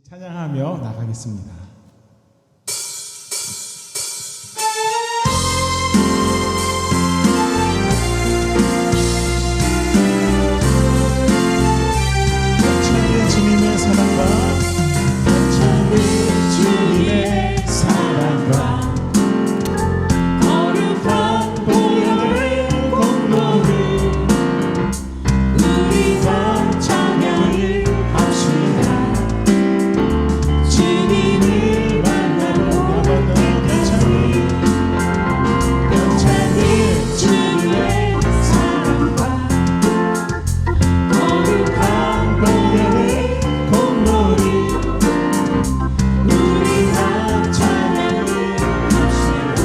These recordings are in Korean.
찬양하며 나가겠습니다. 주님의 사랑과 주님의 사랑과 거룩한 보혈의 공로를 우리 다 찬양을 합시다. 주님을 만나러 괜찮은 주님의 사랑과 거룩한 보혈의 공로를 우리 다 찬양을 합시다.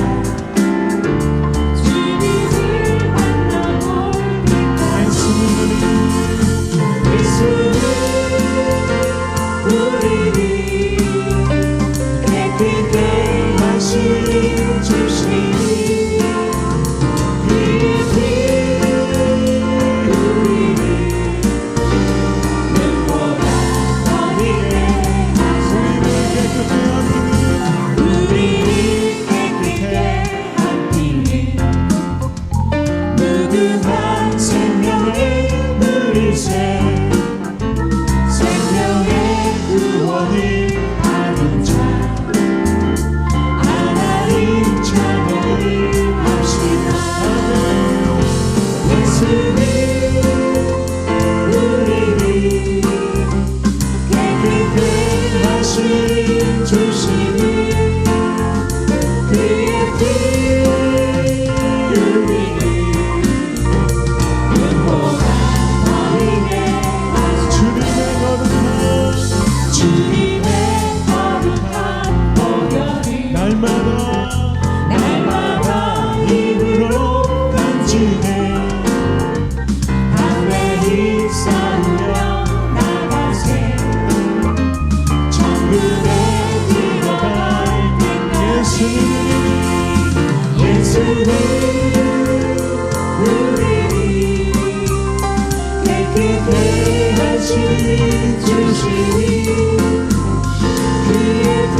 주님을 만나고 예수는 우리를 깨끗게 하시는 주시니 그의 피 우리를 눈보다 어리게 하시니 우리를 깨끗게 한 피는 무궁한 생명을 누리세 생명의 구원을 받은 자 하나님 찬양을 합시다. 예수는 우리를 깨끗게 하시는 주시니 그의 피 우리를 눈보다 어리게 주님의 거룩한 보혈이 날마다 입으로 간증해 담대히 싸우며 나가세 천국에 들어갈 때까지 예수는 우리를 깨끗게 하시는 주시니 그의 피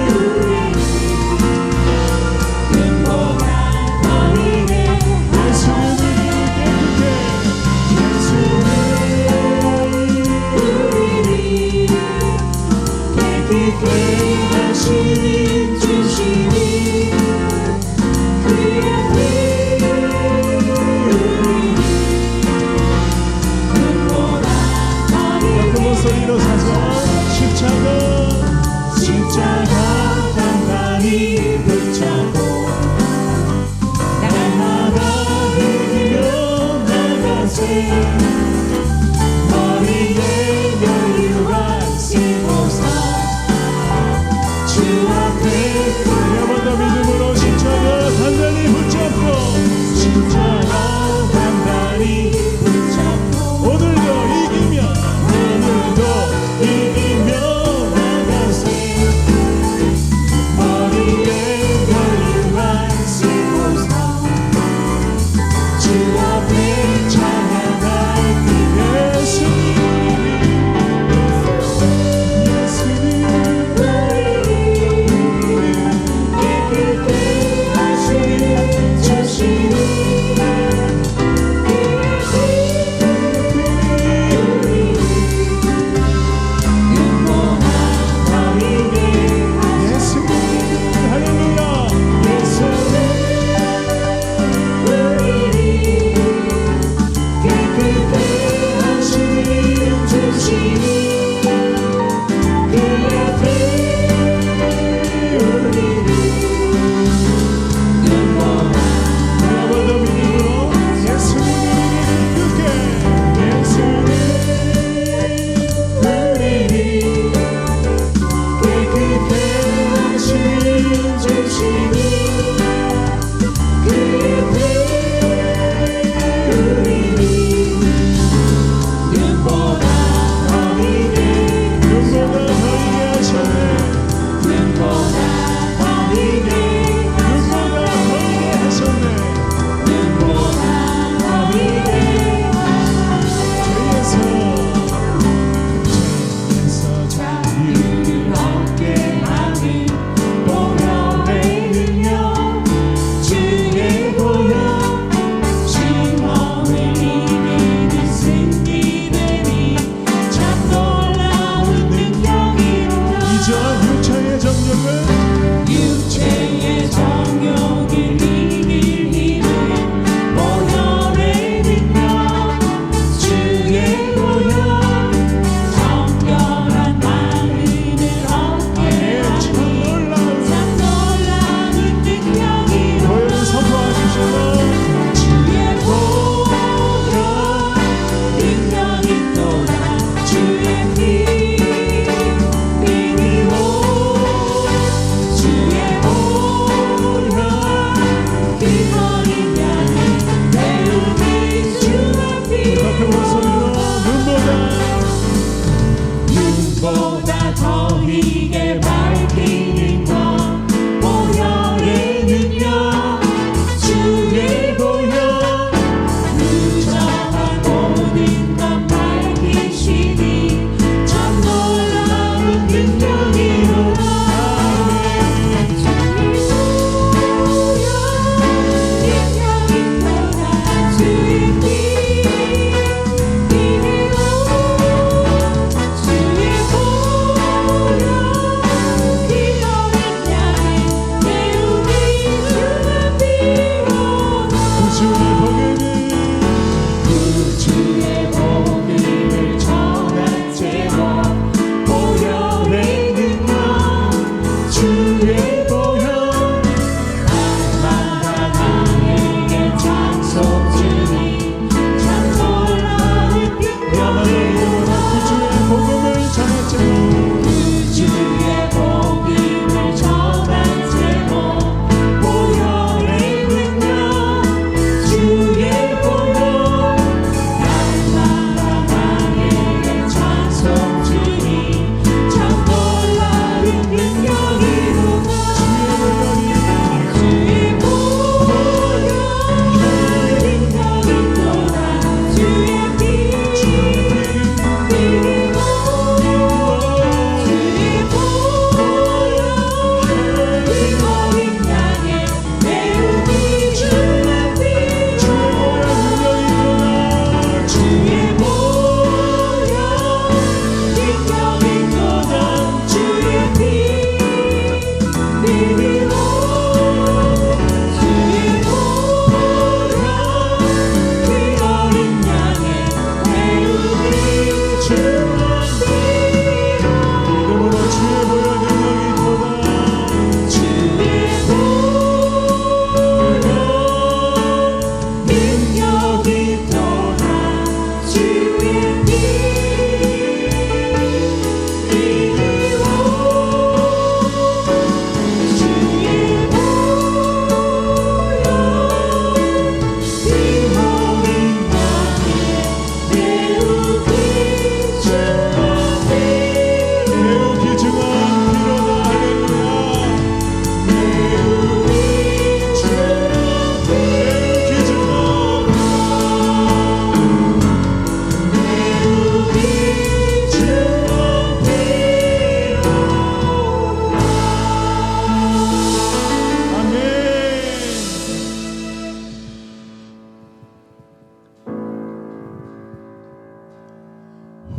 우리를 눈보다 어리게 우리를 깨끗게 하시는 주시니 그의 피 우리를 눈보다 어리게 소리로 사서 십자가 단단히 붙잡고 날마다 흘리며 나가세 머리에 여유가 쓰고서 주 앞에 한번 더 믿음으로 십자가 단단히 붙잡고 십자가 단단히 붙잡고 오늘도 이기며 나가세 머리에 여유가 쓰고서 주 앞에 찬양할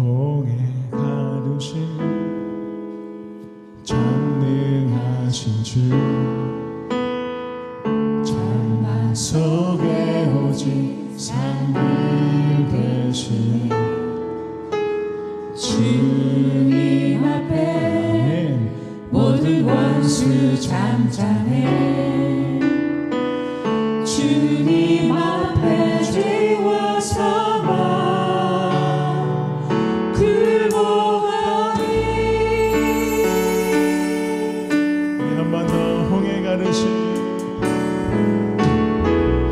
홍해 가르신 전능하신 주 장막 속에 오직 상급 되시네 주님 앞에 모든 원수 잠잠해 주님 앞에 죄와 사망 굴복하니 한 번 더 홍해 가르신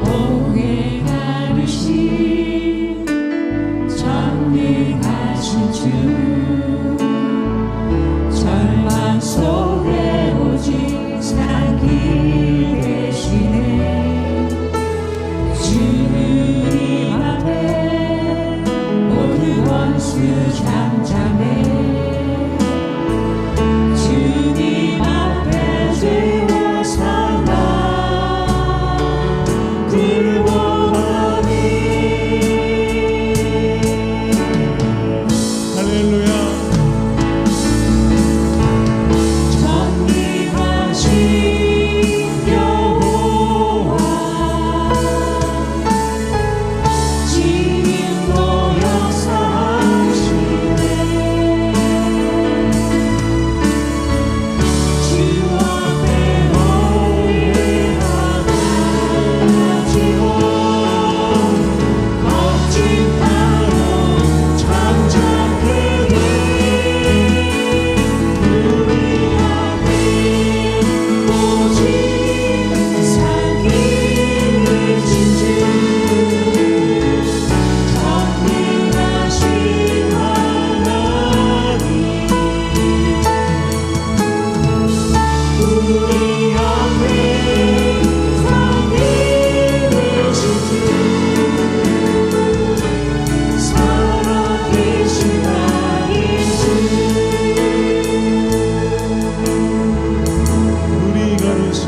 홍해 가르신 전능하신 주 절망 속에 오직 상기 되시네 주님 앞에 모든 원수 잠잠해 주님 앞에 죄와 사망 굴복하니 할렐루야 전능하신 여호와 지금도 역사하시네 주 앞에 노래하고 가지고 거친 파도 잠잠하게 우리 앞에 오직 상기 되신 주 전능하신 하나님 우리 앞에 상기 되신 주 살아계신 나의 주 우리 걸으신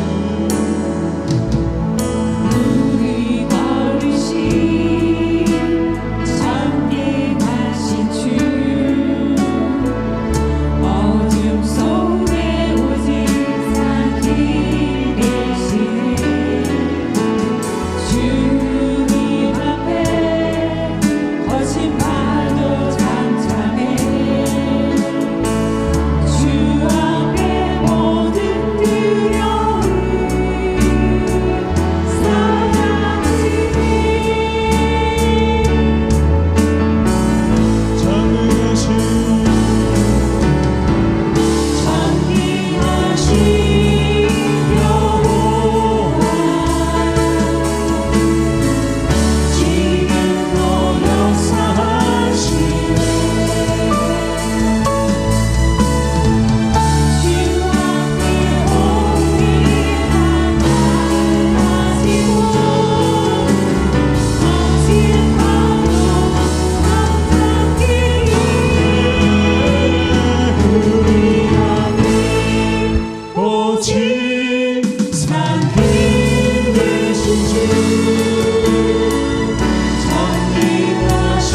우리 걸으신 전능하신 주 어둠 속에 오직 상기 계시네 주님 앞에 거친 파도 잠잠해 주 앞에 모든 두려움 사라지니 전능하신 전능하신 여호와 지금도 역사하시네 주 앞에 홍해가 갈라지고 거친 파도 잠잠기니 우리 앞에 오직 상기 되신 주 전능하신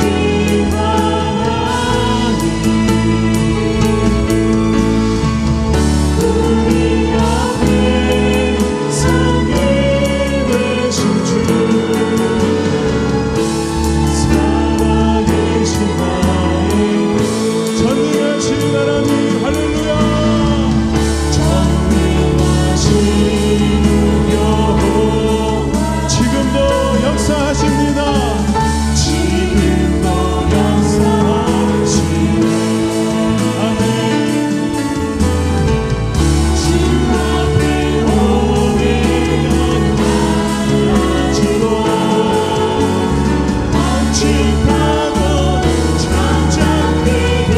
하나님 우리 앞에 상기 되신 주 살아계신 나의 전능하신 하나님 할렐루야 전능하신 여호와 지금도 역사하십니다 지금도 역사하시네 아멘 주 앞에 홍해가 갈라지고 거친 파도 잠잠게 돼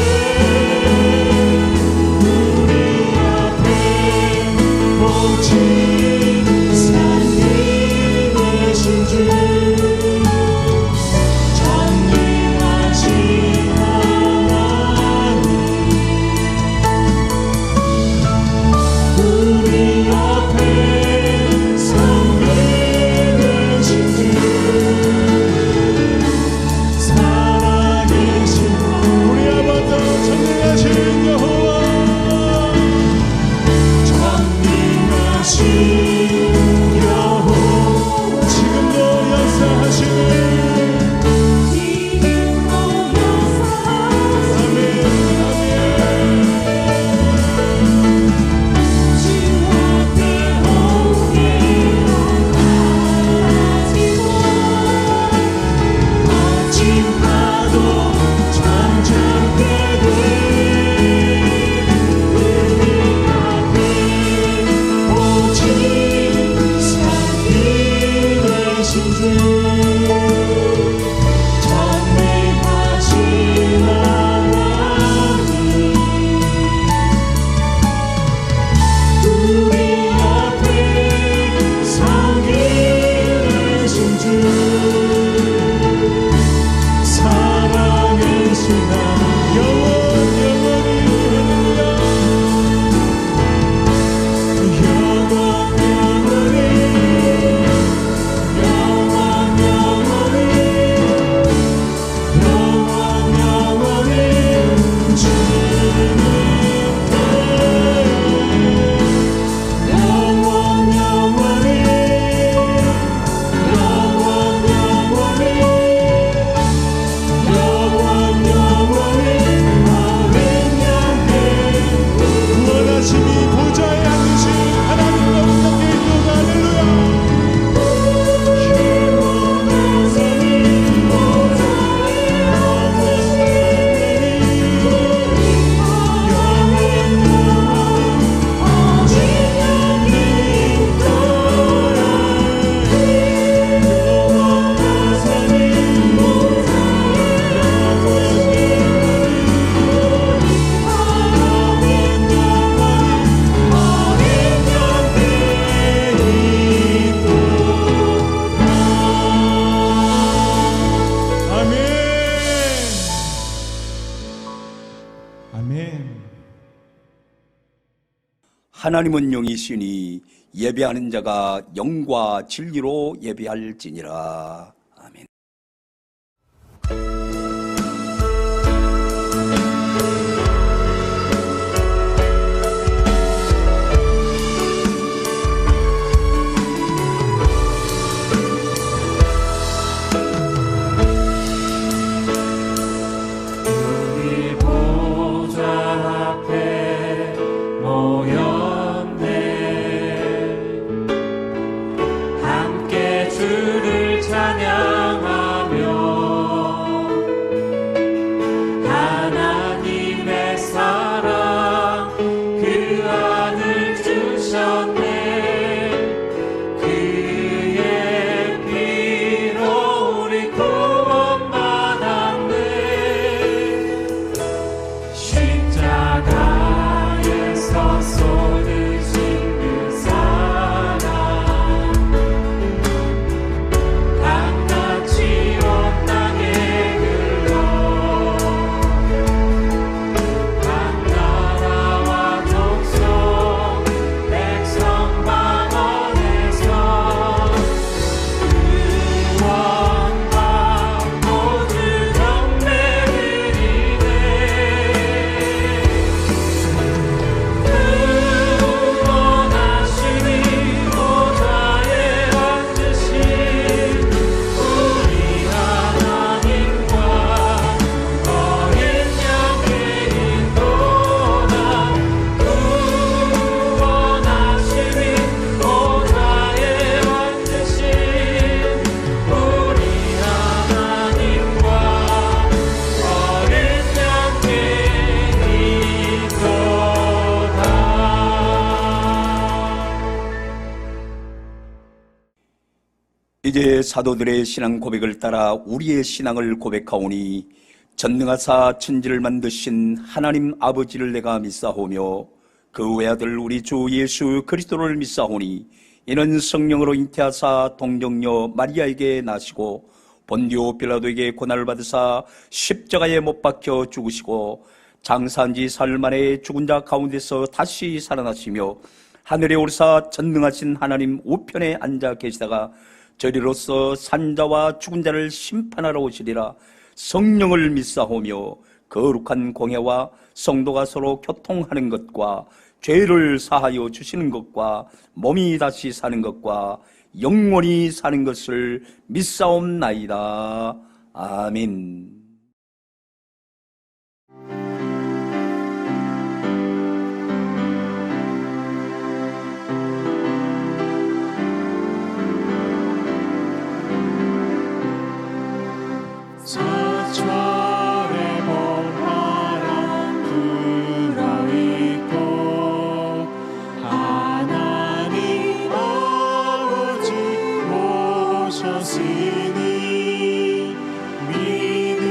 아멘. 하나님은 영이시니 예배하는 자가 영과 진리로 예배할지니라. 아멘. 우리 보좌 앞에 모였네. 함께 주를 찬양하며 하나님의 사랑 그 아들 주셨네. 그의 피로 우리 구원받았네. 십자가에서 쏟으신 그 사랑 강같이 온 땅에 흘러 각 나라와 족속 백성 방언에서 구원과 모든 경배드리네. 구원하시니 보좌에 앉으신 우리 하나님과 어린 양의 인도다. 구원하시니 보좌에 앉으신 우리 하나님과 어린 양의 인도다. 이제 사도들의 신앙 고백을 따라 우리의 신앙을 고백하오니 전능하사 천지를 만드신 하나님 아버지를 내가 믿사오며 그 외아들 우리 주 예수 그리스도를 믿사오니 이는 성령으로 잉태하사 동정녀 마리아에게 나시고 본디오 빌라도에게 고난을 받으사 십자가에 못 박혀 죽으시고 장사한 지 사흘 만에 죽은 자 가운데서 다시 살아나시며 하늘에 오르사 전능하신 하나님 우편에 앉아 계시다가 저리로서 산자와 죽은 자를 심판하러 오시리라. 성령을 믿사오며 거룩한 공회와 성도가 서로 교통하는 것과 죄를 사하여 주시는 것과 몸이 다시 사는 것과 영원히 사는 것을 믿사옵나이다. 아멘. 서철에 봄바람 불어있고 하나님 아버지 오셨으니 믿음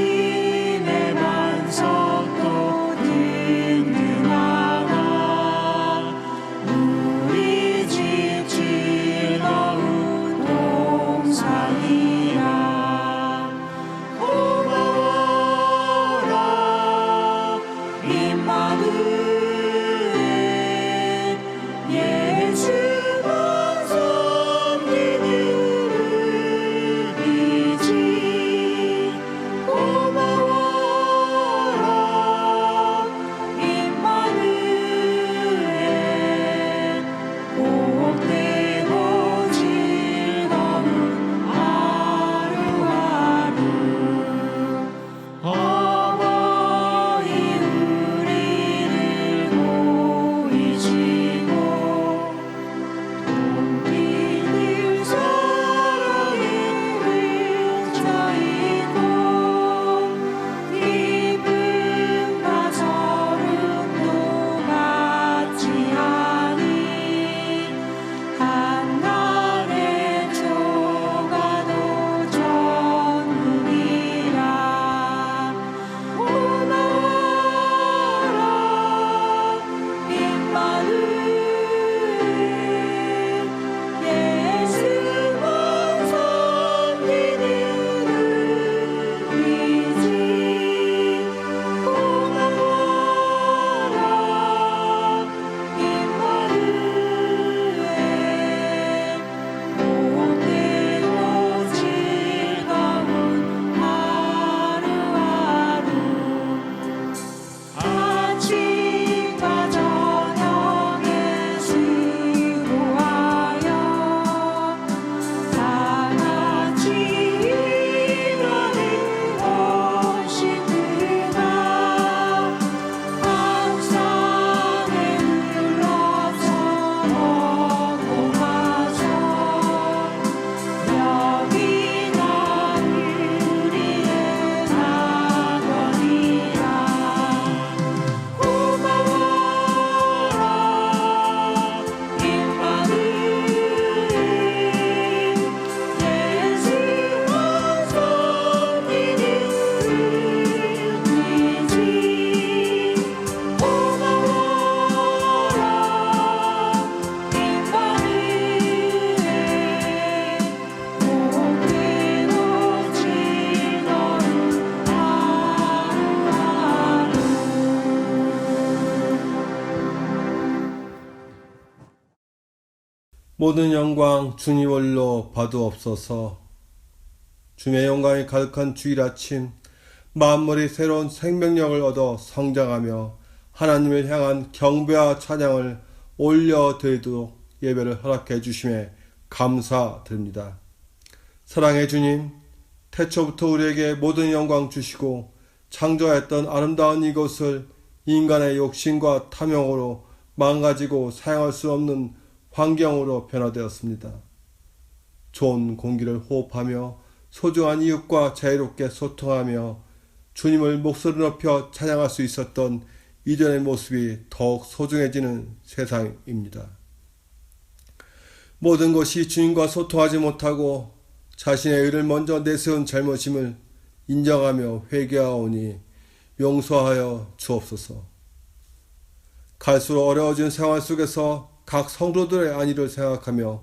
모든 영광 주님 홀로 받으옵소서. 주님의 영광이 가득한 주일 아침, 만물이 새로운 생명력을 얻어 성장하며 하나님을 향한 경배와 찬양을 올려드리도록 예배를 허락해 주심에 감사드립니다. 사랑의 주님, 태초부터 우리에게 모든 영광 주시고 창조하였던 아름다운 이곳을 인간의 욕심과 탐욕으로 망가지고 사용할 수 없는 환경으로 변화되었습니다. 좋은 공기를 호흡하며 소중한 이웃과 자유롭게 소통하며 주님을 목소리 높여 찬양할 수 있었던 이전의 모습이 더욱 소중해지는 세상입니다. 모든 것이 주님과 소통하지 못하고 자신의 의를 먼저 내세운 잘못임을 인정하며 회개하오니 용서하여 주옵소서. 갈수록 어려워진 생활 속에서 각 성도들의 안위를 생각하며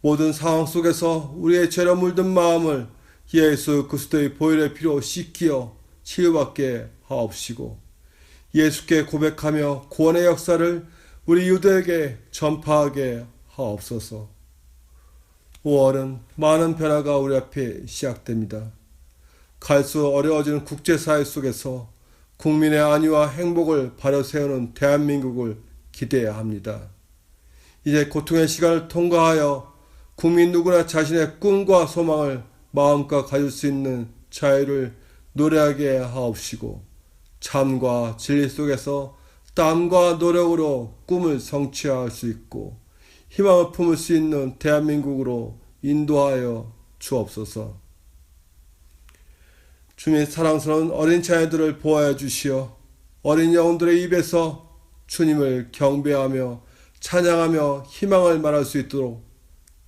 모든 상황 속에서 우리의 죄로 물든 마음을 예수 그리스도의 보혈의 피로 씻기어 치유받게 하옵시고 예수께 고백하며 구원의 역사를 우리 유대에게 전파하게 하옵소서. 5월은 많은 변화가 우리 앞에 시작됩니다. 갈수록 어려워지는 국제사회 속에서 국민의 안위와 행복을 바로세우는 대한민국을 기대해야 합니다. 이제 고통의 시간을 통과하여 국민 누구나 자신의 꿈과 소망을 마음껏 가질 수 있는 자유를 노래하게 하옵시고 참과 진리 속에서 땀과 노력으로 꿈을 성취할 수 있고 희망을 품을 수 있는 대한민국으로 인도하여 주옵소서. 주님의 사랑스러운 어린 자녀들을 보호하여 주시어 어린 영혼들의 입에서 주님을 경배하며 찬양하며 희망을 말할 수 있도록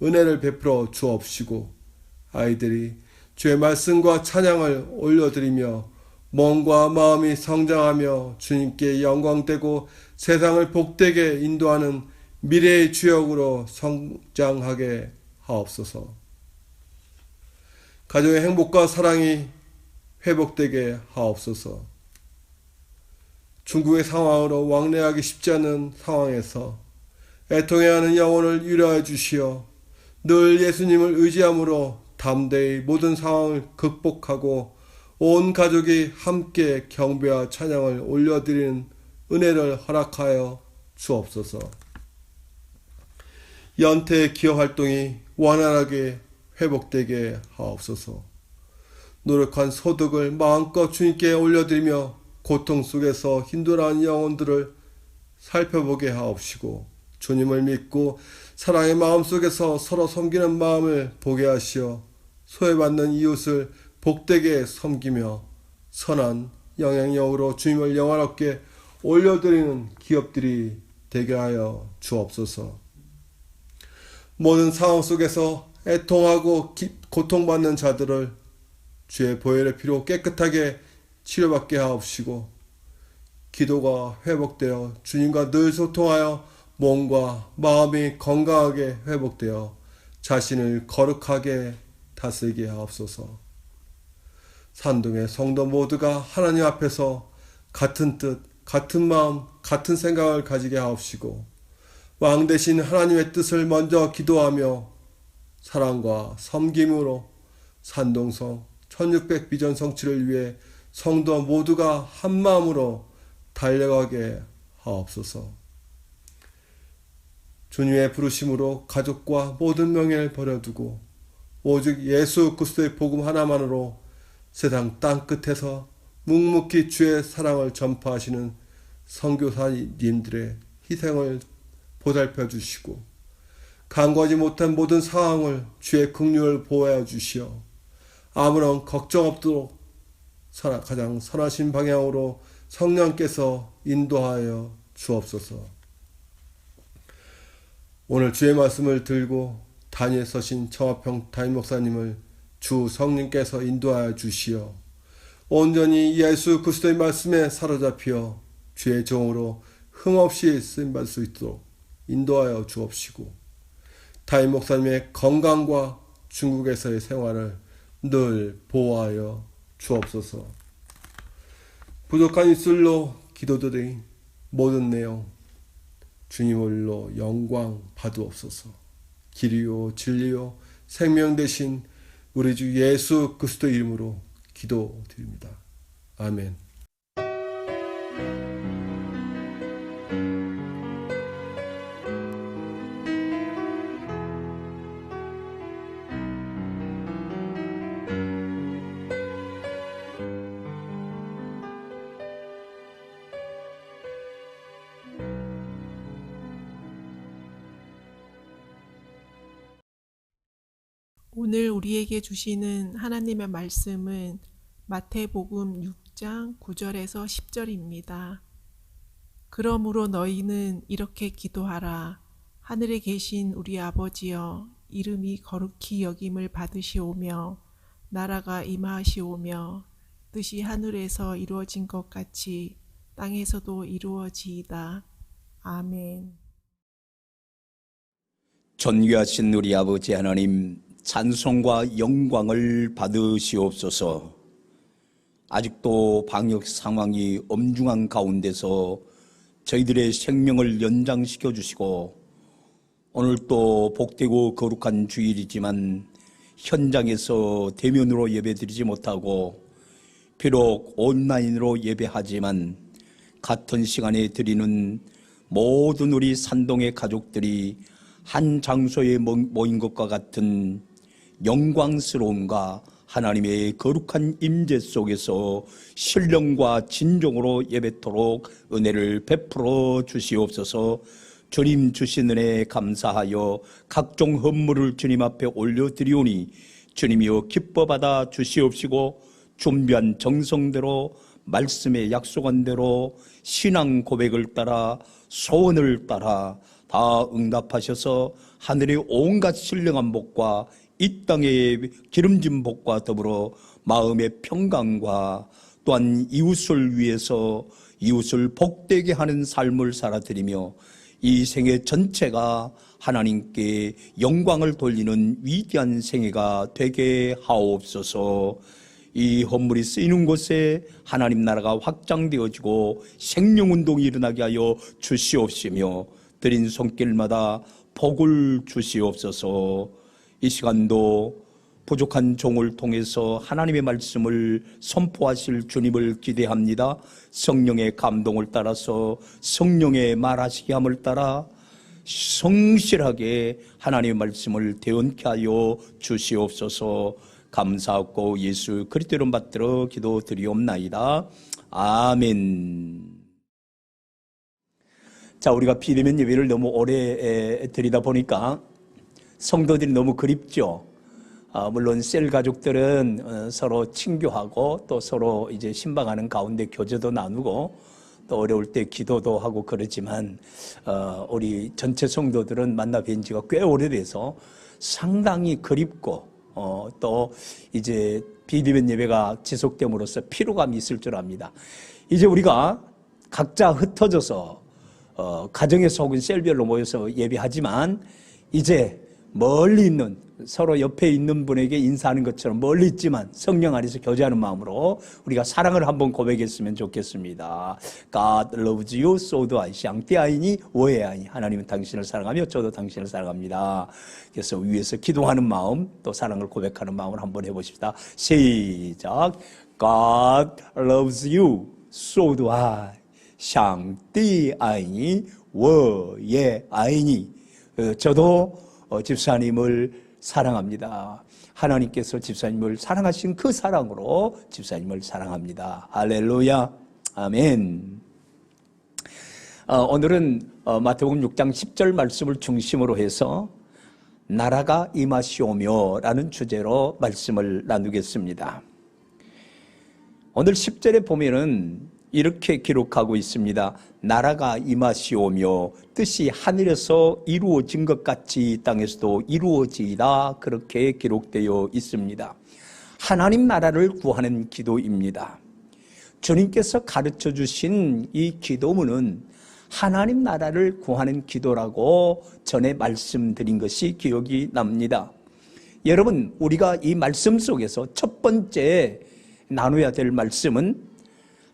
은혜를 베풀어 주옵시고 아이들이 주의 말씀과 찬양을 올려드리며 몸과 마음이 성장하며 주님께 영광되고 세상을 복되게 인도하는 미래의 주역으로 성장하게 하옵소서. 가정의 행복과 사랑이 회복되게 하옵소서. 중국의 상황으로 왕래하기 쉽지 않은 상황에서 애통해하는 영혼을 위로해 주시어 늘 예수님을 의지함으로 담대히 모든 상황을 극복하고 온 가족이 함께 경배와 찬양을 올려드리는 은혜를 허락하여 주옵소서. 연태 기업 활동이 원활하게 회복되게 하옵소서. 노력한 소득을 마음껏 주님께 올려드리며 고통 속에서 힘들어하는 영혼들을 살펴보게 하옵시고 주님을 믿고 사랑의 마음 속에서 서로 섬기는 마음을 보게 하시어 소외받는 이웃을 복되게 섬기며 선한 영향력으로 주님을 영화롭게 올려드리는 기업들이 되게 하여 주옵소서. 모든 상황 속에서 애통하고 고통받는 자들을 주의 보혈의 피로 깨끗하게 치료받게 하옵시고 기도가 회복되어 주님과 늘 소통하여 몸과 마음이 건강하게 회복되어 자신을 거룩하게 다스리게 하옵소서. 산동의 성도 모두가 하나님 앞에서 같은 뜻, 같은 마음, 같은 생각을 가지게 하옵시고 왕 대신 하나님의 뜻을 먼저 기도하며 사랑과 섬김으로 산동성 1600 비전 성취를 위해 성도 모두가 한 마음으로 달려가게 하옵소서. 주님의 부르심으로 가족과 모든 명예를 버려두고 오직 예수 그리스도의 복음 하나만으로 세상 땅끝에서 묵묵히 주의 사랑을 전파하시는 선교사님들의 희생을 보살펴 주시고 간과하지 못한 모든 상황을 주의 긍휼을 보호하여 주시어 아무런 걱정 없도록 가장 선하신 방향으로 성령께서 인도하여 주옵소서. 오늘 주의 말씀을 들고 단위에 서신 청화평 담임 목사님을 주 성령께서 인도하여 주시어 온전히 예수 그리스도의 말씀에 사로잡혀 주의 종으로 흠없이 쓰임받을 수 있도록 인도하여 주옵시고 담임 목사님의 건강과 중국에서의 생활을 늘 보호하여 주옵소서. 부족한 입술로 기도드린 모든 내용 주님 홀로 영광 받으옵소서. 길이요 진리요 생명 되신 우리 주 예수 그리스도 이름으로 기도드립니다. 아멘. 오늘 우리에게 주시는 하나님의 말씀은 마태복음 6장 9절에서 10절입니다. 그러므로 너희는 이렇게 기도하라. 하늘에 계신 우리 아버지여, 이름이 거룩히 여김을 받으시오며 나라가 임하시오며 뜻이 하늘에서 이루어진 것 같이 땅에서도 이루어지이다. 아멘. 존귀하신 우리 아버지 하나님, 찬송과 영광을 받으시옵소서. 아직도 방역 상황이 엄중한 가운데서 저희들의 생명을 연장시켜 주시고, 오늘 또 복되고 거룩한 주일이지만 현장에서 대면으로 예배드리지 못하고 비록 온라인으로 예배하지만 같은 시간에 드리는 모든 우리 산동의 가족들이 한 장소에 모인 것과 같은 영광스러움과 하나님의 거룩한 임재 속에서 신령과 진정으로 예배토록 은혜를 베풀어 주시옵소서. 주님 주신 은혜에 감사하여 각종 헌물을 주님 앞에 올려드리오니 주님이여 기뻐 받아 주시옵시고, 준비한 정성대로 말씀에 약속한 대로 신앙 고백을 따라 소원을 따라 다 응답하셔서 하늘의 온갖 신령한 복과 이 땅의 기름진 복과 더불어 마음의 평강과 또한 이웃을 위해서 이웃을 복되게 하는 삶을 살아드리며 이 생애 전체가 하나님께 영광을 돌리는 위대한 생애가 되게 하옵소서. 이 헌물이 쓰이는 곳에 하나님 나라가 확장되어지고 생명운동이 일어나게 하여 주시옵시며 드린 손길마다 복을 주시옵소서. 이 시간도 부족한 종을 통해서 하나님의 말씀을 선포하실 주님을 기대합니다. 성령의 감동을 따라서 성령의 말하시게 함을 따라 성실하게 하나님의 말씀을 대언케 하여 주시옵소서. 감사하고 예수 그리스도 이름 받들어 기도드리옵나이다. 아멘. 자, 우리가 비대면 예배를 너무 오래 드리다 보니까 성도들이 너무 그립죠. 물론 셀 가족들은 서로 친교하고 또 서로 이제 신방하는 가운데 교제도 나누고 또 어려울 때 기도도 하고 그러지만 우리 전체 성도들은 만나 뵌 지가 꽤 오래돼서 상당히 그립고 또 이제 비대면 예배가 지속됨으로써 피로감이 있을 줄 압니다. 이제 우리가 각자 흩어져서 가정에서 혹은 셀별로 모여서 예배하지만 이제 멀리 있는 서로 옆에 있는 분에게 인사하는 것처럼 멀리 있지만 성령 안에서 교제하는 마음으로 우리가 사랑을 한번 고백했으면 좋겠습니다. God loves you, so do I. 相弟爱你，我也爱你. 하나님은 당신을 사랑하며 저도 당신을 사랑합니다. 그래서 위에서 기도하는 마음 또 사랑을 고백하는 마음을 한번 해보십시다. 시작. God loves you, so do I. 上帝爱你，我也爱你. 저도 집사님을 사랑합니다. 하나님께서 집사님을 사랑하신 그 사랑으로 집사님을 사랑합니다. 할렐루야. 아멘. 오늘은 마태복음 6장 10절 말씀을 중심으로 해서 나라가 임하시오며 라는 주제로 말씀을 나누겠습니다. 오늘 10절에 보면은 이렇게 기록하고 있습니다. 나라가 임하시오며 뜻이 하늘에서 이루어진 것 같이 땅에서도 이루어지이다. 그렇게 기록되어 있습니다. 하나님 나라를 구하는 기도입니다. 주님께서 가르쳐 주신 이 기도문은 하나님 나라를 구하는 기도라고 전에 말씀드린 것이 기억이 납니다. 여러분, 우리가 이 말씀 속에서 첫 번째 나눠야 될 말씀은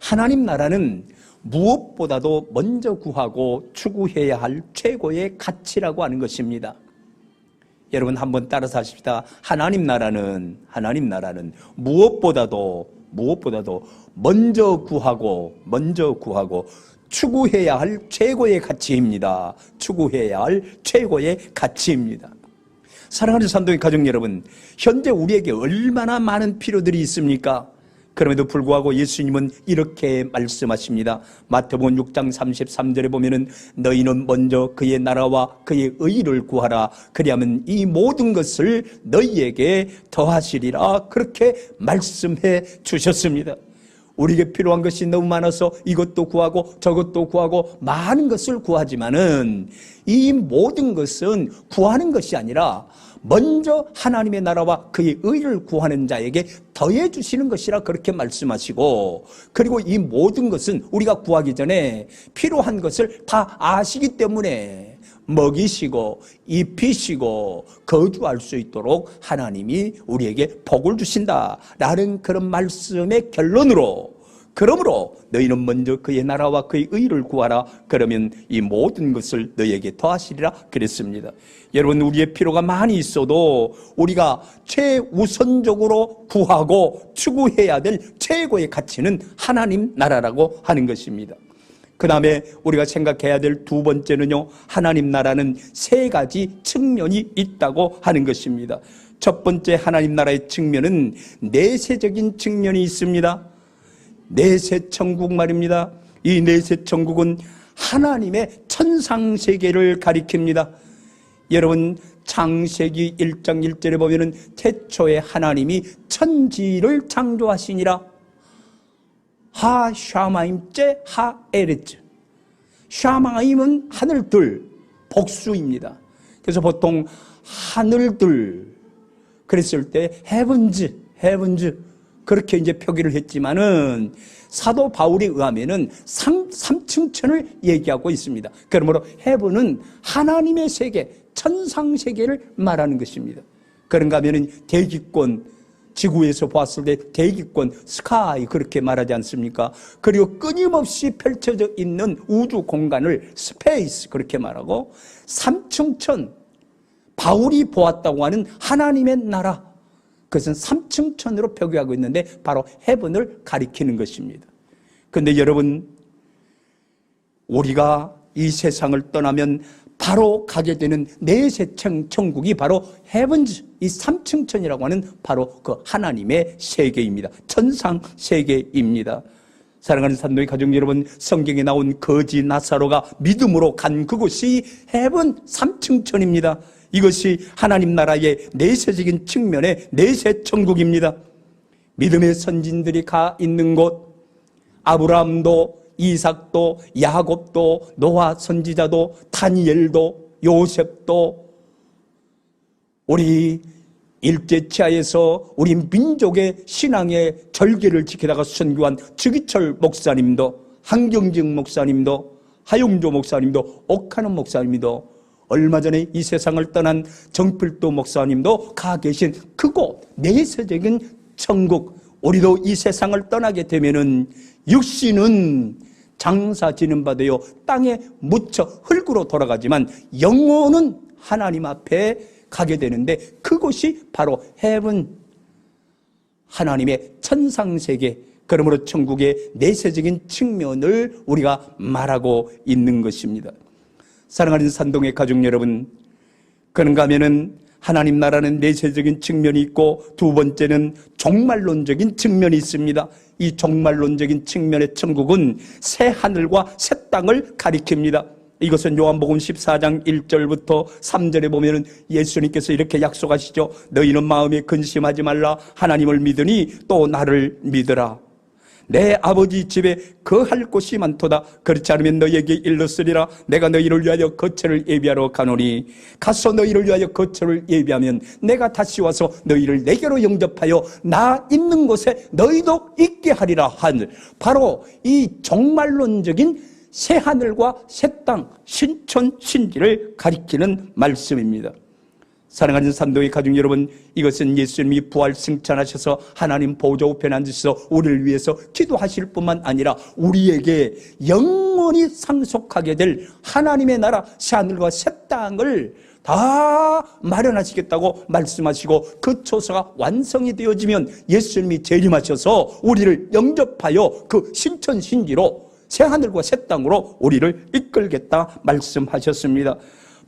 하나님 나라는 무엇보다도 먼저 구하고 추구해야 할 최고의 가치라고 하는 것입니다. 여러분 한번 따라서 하십시다. 하나님 나라는 무엇보다도 먼저 구하고 추구해야 할 최고의 가치입니다. 추구해야 할 최고의 가치입니다. 사랑하는 산동의 가족 여러분, 현재 우리에게 얼마나 많은 필요들이 있습니까? 그럼에도 불구하고 예수님은 이렇게 말씀하십니다. 마태복음 6장 33절에 보면은 너희는 먼저 그의 나라와 그의 의를 구하라. 그리하면 이 모든 것을 너희에게 더하시리라. 그렇게 말씀해 주셨습니다. 우리에게 필요한 것이 너무 많아서 이것도 구하고 저것도 구하고 많은 것을 구하지만은 이 모든 것은 구하는 것이 아니라 먼저 하나님의 나라와 그의 의를 구하는 자에게 더해 주시는 것이라 그렇게 말씀하시고, 그리고 이 모든 것은 우리가 구하기 전에 필요한 것을 다 아시기 때문에 먹이시고 입히시고 거주할 수 있도록 하나님이 우리에게 복을 주신다라는 그런 말씀의 결론으로, 그러므로 너희는 먼저 그의 나라와 그의 의를 구하라. 그러면 이 모든 것을 너희에게 더하시리라 그랬습니다. 여러분, 우리의 필요가 많이 있어도 우리가 최우선적으로 구하고 추구해야 될 최고의 가치는 하나님 나라라고 하는 것입니다. 그 다음에 우리가 생각해야 될 두 번째는요, 하나님 나라는 세 가지 측면이 있다고 하는 것입니다. 첫 번째 하나님 나라의 측면은 내세적인 측면이 있습니다. 내세 천국 말입니다. 이 내세 천국은 하나님의 천상세계를 가리킵니다. 여러분, 창세기 1장 1절에 보면은 태초에 하나님이 천지를 창조하시니라. 하 샤마임째 하 에레츠. 샤마임은 하늘들, 복수입니다. 그래서 보통 하늘들 그랬을 때 헤븐즈 그렇게 이제 표기를 했지만은 사도 바울에 의하면은 삼층천을 얘기하고 있습니다. 그러므로 헤븐은 하나님의 세계, 천상 세계를 말하는 것입니다. 그런가 하면은 대기권, 지구에서 봤을 때 대기권, 스카이 그렇게 말하지 않습니까? 그리고 끊임없이 펼쳐져 있는 우주 공간을 스페이스 그렇게 말하고, 삼층천, 바울이 보았다고 하는 하나님의 나라, 그것은 삼층천으로 표기하고 있는데 바로 헤븐을 가리키는 것입니다. 그런데 여러분, 우리가 이 세상을 떠나면 바로 가게 되는 내세 천국이 바로 헤븐즈, 이 삼층천이라고 하는 바로 그 하나님의 세계입니다. 천상 세계입니다. 사랑하는 산도의 가족 여러분, 성경에 나온 거지 나사로가 믿음으로 간 그곳이 헤븐 삼층천입니다. 이것이 하나님 나라의 내세적인 측면의 내세 천국입니다. 믿음의 선진들이 가 있는 곳, 아브라함도 이삭도 야곱도 노아 선지자도 다니엘도 요셉도 우리 일제치하에서 우리 민족의 신앙의 절개를 지키다가 선교한 주기철 목사님도, 한경직 목사님도, 하용조 목사님도, 옥하는 목사님도, 얼마 전에 이 세상을 떠난 정필도 목사님도 가 계신 그곳 내세적인 천국, 우리도 이 세상을 떠나게 되면은 육신은 장사 지는 바 되어 땅에 묻혀 흙으로 돌아가지만 영혼은 하나님 앞에 가게 되는데 그곳이 바로 헤븐, 하나님의 천상세계, 그러므로 천국의 내세적인 측면을 우리가 말하고 있는 것입니다. 사랑하는 산동의 가족 여러분, 그런가 하면은 하나님 나라는 내세적인 측면이 있고 두 번째는 종말론적인 측면이 있습니다. 이 종말론적인 측면의 천국은 새 하늘과 새 땅을 가리킵니다. 이것은 요한복음 14장 1절부터 3절에 보면은 예수님께서 이렇게 약속하시죠. 너희는 마음에 근심하지 말라. 하나님을 믿으니 또 나를 믿으라. 내 아버지 집에 거할 곳이 많도다. 그렇지 않으면 너희에게 일렀으리라. 내가 너희를 위하여 거처를 예비하러 가노니 가서 너희를 위하여 거처를 예비하면 내가 다시 와서 너희를 내게로 영접하여 나 있는 곳에 너희도 있게 하리라 하늘. 바로 이 종말론적인 새 하늘과 새 땅, 신천 신지를 가리키는 말씀입니다. 사랑하는 산도의 가족 여러분, 이것은 예수님이 부활 승천하셔서 하나님 보좌 우편에 앉으셔서 우리를 위해서 기도하실 뿐만 아니라 우리에게 영원히 상속하게 될 하나님의 나라 새 하늘과 새 땅을 다 마련하시겠다고 말씀하시고 그 처소가 완성이 되어지면 예수님이 재림하셔서 우리를 영접하여 그 신천신지로 새하늘과 새 땅으로 우리를 이끌겠다 말씀하셨습니다.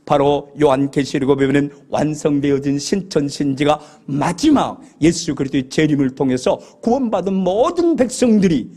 바로 요한계시록에 보면 완성되어진 신천신지가 마지막 예수 그리스도의 재림을 통해서 구원받은 모든 백성들이,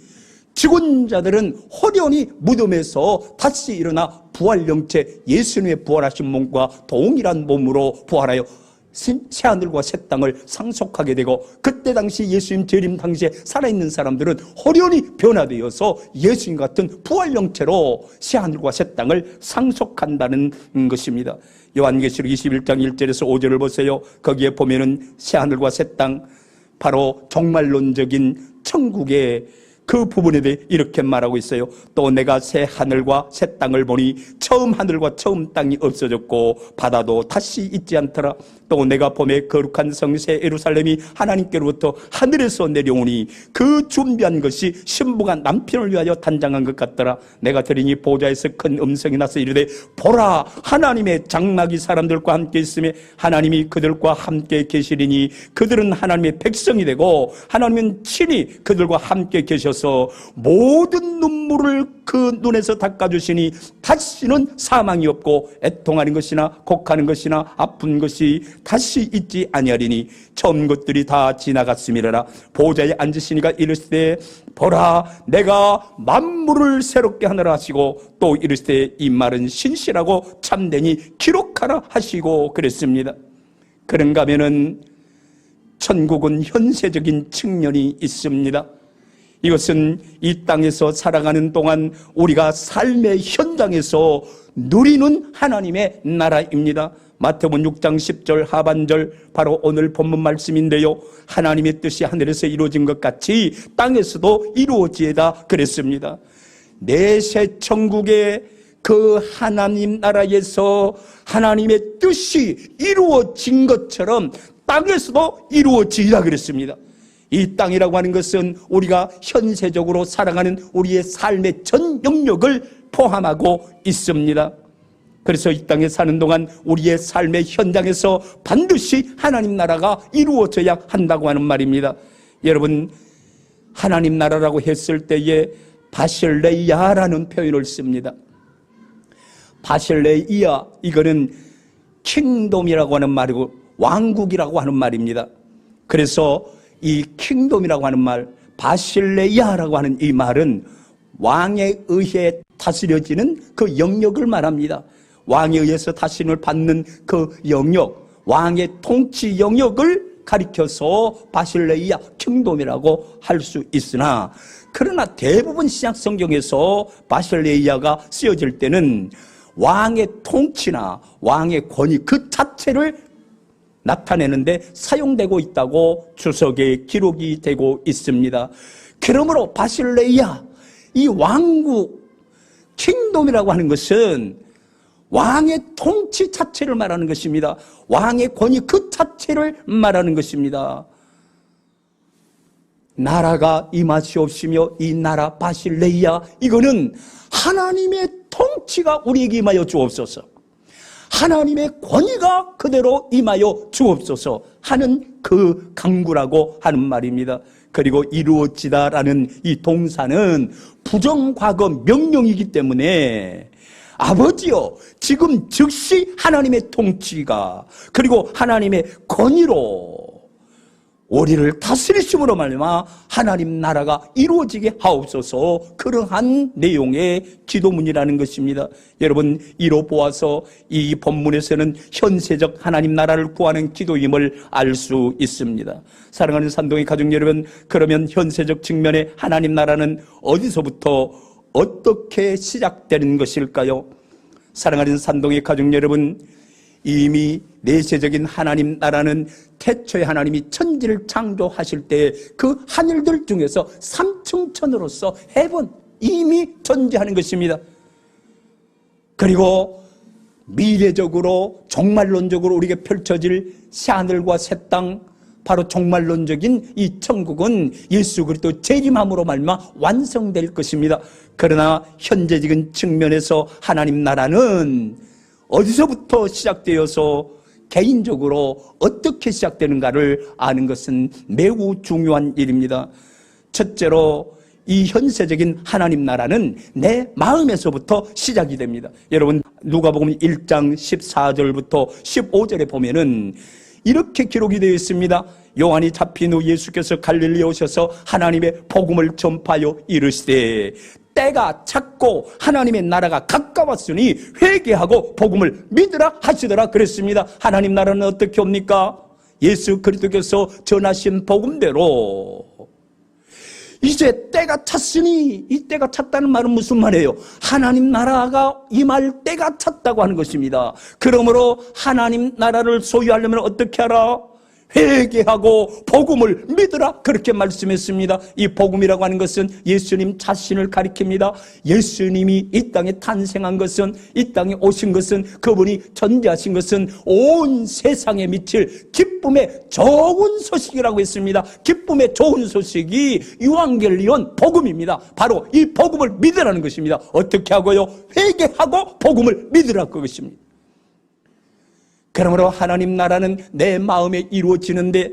죽은 자들은 호련히 무덤에서 다시 일어나 부활 영체 예수님의 부활하신 몸과 동일한 몸으로 부활하여 새하늘과 새 땅을 상속하게 되고, 그때 당시 예수님 재림 당시에 살아있는 사람들은 호련히 변화되어서 예수님 같은 부활 영체로 새하늘과 새 땅을 상속한다는 것입니다. 요한계시록 21장 1절에서 5절을 보세요. 거기에 보면은 새하늘과 새 땅, 바로 종말론적인 천국의 그 부분에 대해 이렇게 말하고 있어요. 또 내가 새 하늘과 새 땅을 보니 처음 하늘과 처음 땅이 없어졌고 바다도 다시 있지 않더라. 또 내가 봄에 거룩한 성새 예루살렘이 하나님께로부터 하늘에서 내려오니 그 준비한 것이 신부가 남편을 위하여 단장한 것 같더라. 내가 들으니 보좌에서 큰 음성이 나서 이르되 보라, 하나님의 장막이 사람들과 함께 있으며 하나님이 그들과 함께 계시리니 그들은 하나님의 백성이 되고 하나님은 친히 그들과 함께 계셔서 모든 눈물을 그 눈에서 닦아주시니 다시는 사망이 없고 애통하는 것이나 곡하는 것이나 아픈 것이 다시 있지 아니하리니 처음 것들이 다 지나갔음이라. 보좌에 앉으시니가 이르시되 보라, 내가 만물을 새롭게 하느라 하시고 또 이르시되 이 말은 신실하고 참되니 기록하라 하시고 그랬습니다. 그런가 하면은 천국은 현세적인 측면이 있습니다. 이것은 이 땅에서 살아가는 동안 우리가 삶의 현장에서 누리는 하나님의 나라입니다. 마태복음 6장 10절 하반절, 바로 오늘 본문 말씀인데요. 하나님의 뜻이 하늘에서 이루어진 것 같이 땅에서도 이루어지에다 그랬습니다. 내새 천국의 그 하나님 나라에서 하나님의 뜻이 이루어진 것처럼 땅에서도 이루어지리라 그랬습니다. 이 땅이라고 하는 것은 우리가 현세적으로 살아가는 우리의 삶의 전 영역을 포함하고 있습니다. 그래서 이 땅에 사는 동안 우리의 삶의 현장에서 반드시 하나님 나라가 이루어져야 한다고 하는 말입니다. 여러분, 하나님 나라라고 했을 때에 바실레이아라는 표현을 씁니다. 바실레이아, 이거는 킹돔이라고 하는 말이고 왕국이라고 하는 말입니다. 그래서 이 킹돔이라고 하는 말, 바실레이아라고 하는 이 말은 왕에 의해 다스려지는 그 영역을 말합니다. 왕에 의해서 다스림을 받는 그 영역, 왕의 통치 영역을 가리켜서 바실레이아 킹돔이라고 할 수 있으나, 그러나 대부분 신약 성경에서 바실레이아가 쓰여질 때는 왕의 통치나 왕의 권위 그 자체를 나타내는데 사용되고 있다고 주석에 기록이 되고 있습니다. 그러므로 바실레이아, 이 왕국, 킹돔이라고 하는 것은 왕의 통치 자체를 말하는 것입니다. 왕의 권위 그 자체를 말하는 것입니다. 나라가 임하시옵시며 이 나라 바실레이아, 이거는 하나님의 통치가 우리에게 임하여 주옵소서, 하나님의 권위가 그대로 임하여 주옵소서 하는 그 강구라고 하는 말입니다. 그리고 이루어지다라는 이 동사는 부정과거 명령이기 때문에 아버지여, 지금 즉시 하나님의 통치가 그리고 하나님의 권위로 우리를 다스리심으로 말미암아 하나님 나라가 이루어지게 하옵소서, 그러한 내용의 기도문이라는 것입니다. 여러분, 이로 보아서 이 본문에서는 현세적 하나님 나라를 구하는 기도임을 알 수 있습니다. 사랑하는 산동의 가족 여러분, 그러면 현세적 측면의 하나님 나라는 어디서부터 어떻게 시작되는 것일까요? 사랑하는 산동의 가족 여러분, 이미 내세적인 하나님 나라는 태초에 하나님이 천지를 창조하실 때 그 하늘들 중에서 삼층천으로서 헤븐, 이미 존재하는 것입니다. 그리고 미래적으로 종말론적으로 우리에게 펼쳐질 새하늘과 새 땅, 바로 종말론적인 이 천국은 예수 그리스도 재림함으로 말미암아 완성될 것입니다. 그러나 현재적인 측면에서 하나님 나라는 어디서부터 시작되어서 개인적으로 어떻게 시작되는가를 아는 것은 매우 중요한 일입니다. 첫째로 이 현세적인 하나님 나라는 내 마음에서부터 시작이 됩니다. 여러분 누가복음 1장 14절부터 15절에 보면은 이렇게 기록이 되어 있습니다. 요한이 잡힌 후 예수께서 갈릴리에 오셔서 하나님의 복음을 전파하여 이르시되 때가 찼고 하나님의 나라가 가까웠으니 회개하고 복음을 믿으라 하시더라 그랬습니다. 하나님 나라는 어떻게 옵니까? 예수 그리스도께서 전하신 복음대로 이제 때가 찼으니, 이 때가 찼다는 말은 무슨 말이에요? 하나님 나라가 임할 때가 찼다고 하는 것입니다. 그러므로 하나님 나라를 소유하려면 어떻게 하라? 회개하고 복음을 믿으라 그렇게 말씀했습니다. 이 복음이라고 하는 것은 예수님 자신을 가리킵니다. 예수님이 이 땅에 탄생한 것은, 이 땅에 오신 것은, 그분이 전제하신 것은 온 세상에 미칠 기쁨의 좋은 소식이라고 했습니다. 기쁨의 좋은 소식이 유앙겔리온 복음입니다. 바로 이 복음을 믿으라는 것입니다. 어떻게 하고요? 회개하고 복음을 믿으라 그것입니다. 그러므로 하나님 나라는 내 마음에 이루어지는데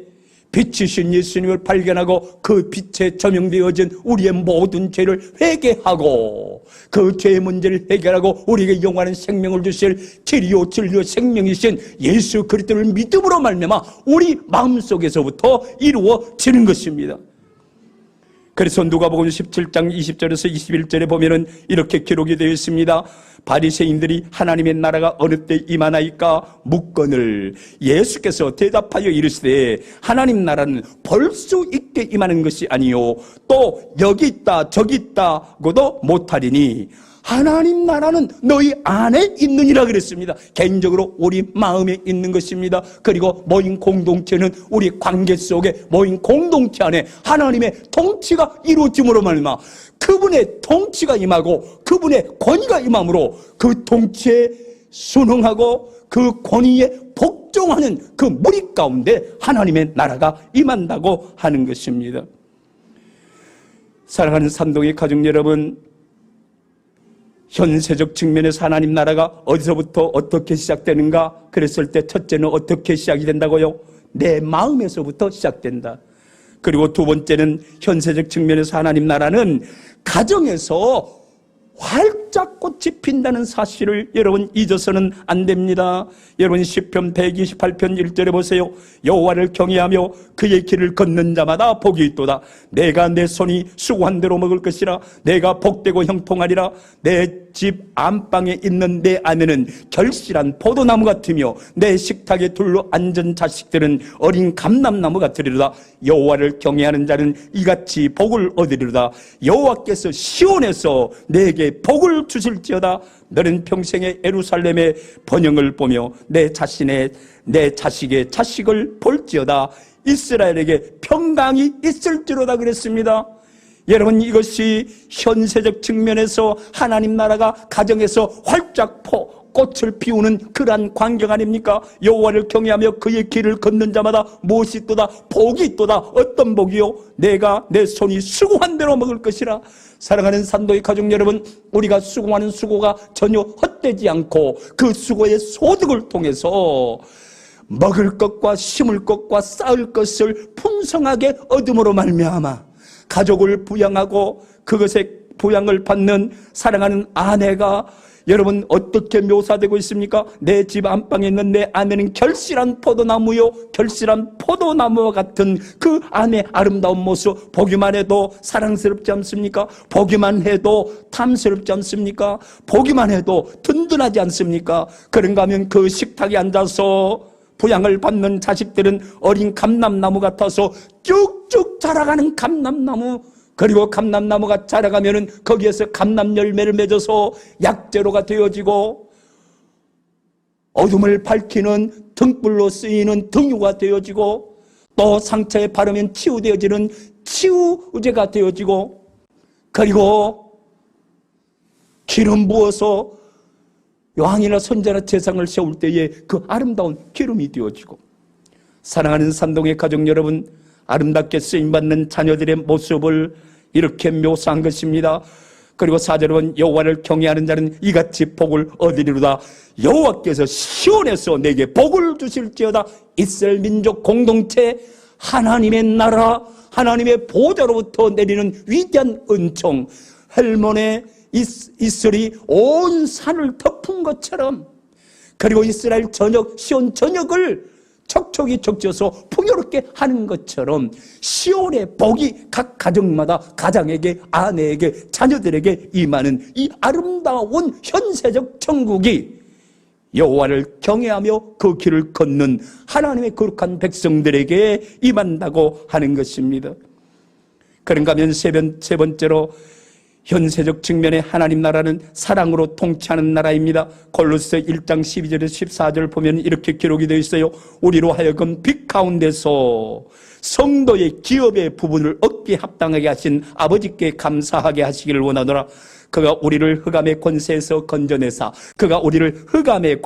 빛이신 예수님을 발견하고 그 빛에 조명되어진 우리의 모든 죄를 회개하고 그 죄의 문제를 해결하고 우리에게 영원한 생명을 주실 길이요 진리요 생명이신 예수 그리스도를 믿음으로 말미암아 우리 마음속에서부터 이루어지는 것입니다. 그래서 누가복음 17장 20절에서 21절에 보면은 이렇게 기록이 되어 있습니다. 바리새인들이 하나님의 나라가 어느 때 임하나이까 묻거늘 예수께서 대답하여 이르시되 하나님 나라는 볼 수 있게 임하는 것이 아니요 또 여기 있다 저기 있다고도 못하리니 하나님 나라는 너희 안에 있느니라 그랬습니다. 개인적으로 우리 마음에 있는 것입니다. 그리고 모인 공동체는 우리 관계 속에 모인 공동체 안에 하나님의 통치가 이루어짐으로 말미암아 그분의 통치가 임하고 그분의 권위가 임함으로 그 통치에 순응하고 그 권위에 복종하는 그 무리 가운데 하나님의 나라가 임한다고 하는 것입니다. 사랑하는 산동의 가족 여러분, 현세적 측면에서 하나님 나라가 어디서부터 어떻게 시작되는가 그랬을 때 첫째는 어떻게 시작이 된다고요? 내 마음에서부터 시작된다. 그리고 두 번째는 현세적 측면에서 하나님 나라는 가정에서 활짝 꽃이 핀다는 사실을 여러분 잊어서는 안 됩니다. 여러분 시편 128편 1절에 보세요. 여호와를 경외하며 그의 길을 걷는 자마다 복이 있도다. 내가 내 손이 수고한 대로 먹을 것이라. 내가 복되고 형통하리라. 내 집 안방에 있는 내 아내는 결실한 포도나무 같으며 내 식탁에 둘러 앉은 자식들은 어린 감람나무 같으리로다. 여호와를 경외하는 자는 이같이 복을 얻으리로다. 여호와께서 시온에서 내게 복을 주실지어다. 너는 평생에 예루살렘의 번영을 보며 내 자식의 자식을 볼지어다. 이스라엘에게 평강이 있을지로다 그랬습니다. 여러분 이것이 현세적 측면에서 하나님 나라가 가정에서 활짝 꽃을 피우는 그러한 광경 아닙니까? 여호와를 경외하며 그의 길을 걷는 자마다 무엇이 있도다? 복이 있도다. 어떤 복이요? 내가 내 손이 수고한 대로 먹을 것이라. 사랑하는 산도의 가족 여러분, 우리가 수고하는 수고가 전혀 헛되지 않고 그 수고의 소득을 통해서 먹을 것과 심을 것과 쌓을 것을 풍성하게 얻음으로 말미암아 가족을 부양하고 그것의 부양을 받는 사랑하는 아내가 여러분 어떻게 묘사되고 있습니까? 내 집 안방에 있는 내 아내는 결실한 포도나무요 결실한 포도나무와 같은 그 아내의 아름다운 모습 보기만 해도 사랑스럽지 않습니까? 보기만 해도 탐스럽지 않습니까? 보기만 해도 든든하지 않습니까? 그런가 하면 그 식탁에 앉아서 부양을 받는 자식들은 어린 감람나무 같아서 쭉쭉 자라가는 감람나무, 그리고 감람나무가 자라가면은 거기에서 감람 열매를 맺어서 약재로가 되어지고 어둠을 밝히는 등불로 쓰이는 등유가 되어지고 또 상처에 바르면 치유되어지는 치유제가 되어지고 그리고 기름 부어서 왕이나 선자나 제상을 세울 때에 그 아름다운 기름이 되어지고 사랑하는 산동의 가족 여러분, 아름답게 쓰임받는 자녀들의 모습을 이렇게 묘사한 것입니다. 그리고 4절에 보면 여호와를 경외하는 자는 이같이 복을 얻으리로다. 여호와께서 시온에서 내게 복을 주실지어다. 이스라엘 민족 공동체, 하나님의 나라, 하나님의 보좌로부터 내리는 위대한 은총, 헬몬의 이슬이 온 산을 덮은 것처럼, 그리고 이스라엘 전역, 시온 전역을 척척이 적셔서 풍요롭게 하는 것처럼 시온의 복이 각 가정마다 가장에게, 아내에게, 자녀들에게 임하는 이 아름다운 현세적 천국이 여호와를 경외하며 그 길을 걷는 하나님의 거룩한 백성들에게 임한다고 하는 것입니다. 그런가 하면 세 번째로 현세적 측면에 하나님 나라는 사랑으로 통치하는 나라입니다. 골로새 1장 12절에서 14절 보면 이렇게 기록이 되어 있어요. 우리로 하여금 빛 가운데서 성도의 기업의 부분을 얻기에 합당하게 하신 아버지께 감사하게 하시기를 원하노라. 그가 우리를 흑암의 권세에서 건져내사, 그가 우리를 흑암의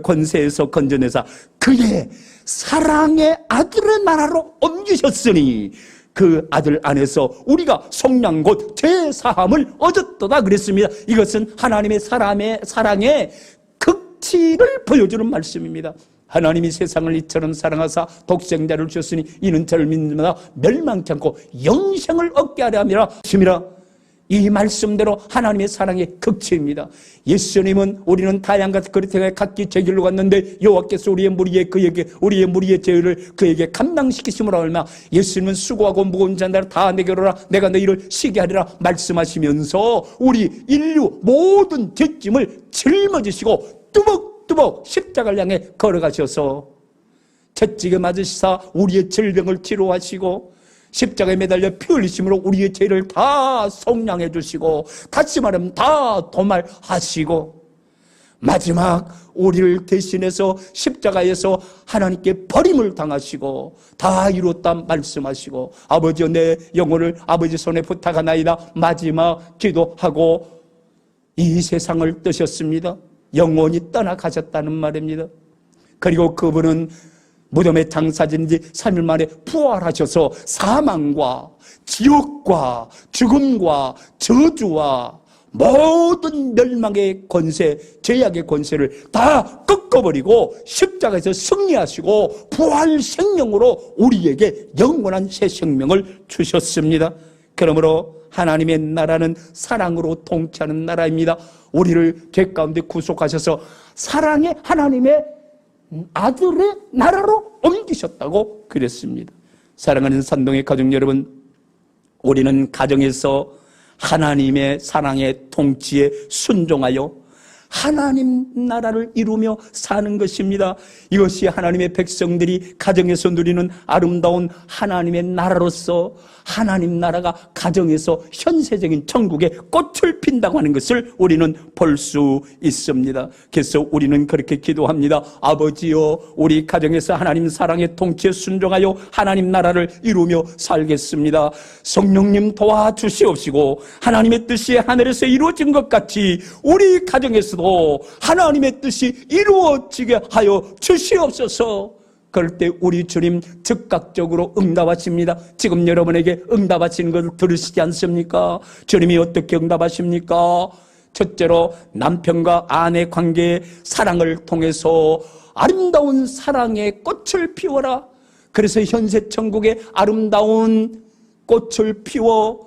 권세에서 건져내사 그의 사랑의 아들의 나라로 옮기셨으니 그 아들 안에서 우리가 속량 곧 죄사함을 얻었도다 그랬습니다. 이것은 하나님의 사랑의 극치를 보여주는 말씀입니다. 하나님이 세상을 이처럼 사랑하사 독생자를 주셨으니 이는 저를 믿는 자마다 멸망치 않고 영생을 얻게 하려 함이라. 이 말씀대로 하나님의 사랑의 극치입니다. 예수님은 우리는 다양한 그릇에 각기 제 길로 갔는데 여호와께서 우리의 무리의 죄를 그에게 감당시키심으로 얼마 예수님은 수고하고 무거운 자들 다 내게로 오라 내가 너희를 쉬게 하리라 말씀하시면서 우리 인류 모든 죄짐을 짊어지시고 뚜벅뚜벅 십자가를 향해 걸어가셔서 채찍에 맞으시사 우리의 질병을 치료하시고 십자가에 매달려 피 흘리심으로 우리의 죄를 다 속량해 주시고, 다시 말하면 다 도말하시고, 마지막 우리를 대신해서 십자가에서 하나님께 버림을 당하시고 다 이루었다 말씀하시고, 아버지여 내 영혼을 아버지 손에 부탁하나이다 마지막 기도하고 이 세상을 떠셨습니다. 영원히 떠나가셨다는 말입니다. 그리고 그분은 무덤에 장사진 지 3일 만에 부활하셔서 사망과 지옥과 죽음과 저주와 모든 멸망의 권세, 죄악의 권세를 다 꺾어버리고 십자가에서 승리하시고 부활 생명으로 우리에게 영원한 새 생명을 주셨습니다. 그러므로 하나님의 나라는 사랑으로 통치하는 나라입니다. 우리를 죄 가운데 구속하셔서 사랑의 하나님의 아들의 나라로 옮기셨다고 그랬습니다. 사랑하는 산동의 가족 여러분, 우리는 가정에서 하나님의 사랑의 통치에 순종하여 하나님 나라를 이루며 사는 것입니다. 이것이 하나님의 백성들이 가정에서 누리는 아름다운 하나님의 나라로서 하나님 나라가 가정에서 현세적인 천국에 꽃을 핀다고 하는 것을 우리는 볼 수 있습니다. 그래서 우리는 그렇게 기도합니다. 아버지여, 우리 가정에서 하나님 사랑의 통치에 순종하여 하나님 나라를 이루며 살겠습니다. 성령님 도와주시옵시고 하나님의 뜻이 하늘에서 이루어진 것 같이 우리 가정에서도 하나님의 뜻이 이루어지게 하여 주시옵소서. 그럴 때 우리 주님 즉각적으로 응답하십니다. 지금 여러분에게 응답하시는 것을 들으시지 않습니까? 주님이 어떻게 응답하십니까? 첫째로 남편과 아내 관계의 사랑을 통해서 아름다운 사랑의 꽃을 피워라. 그래서 현세 천국의 아름다운 꽃을 피워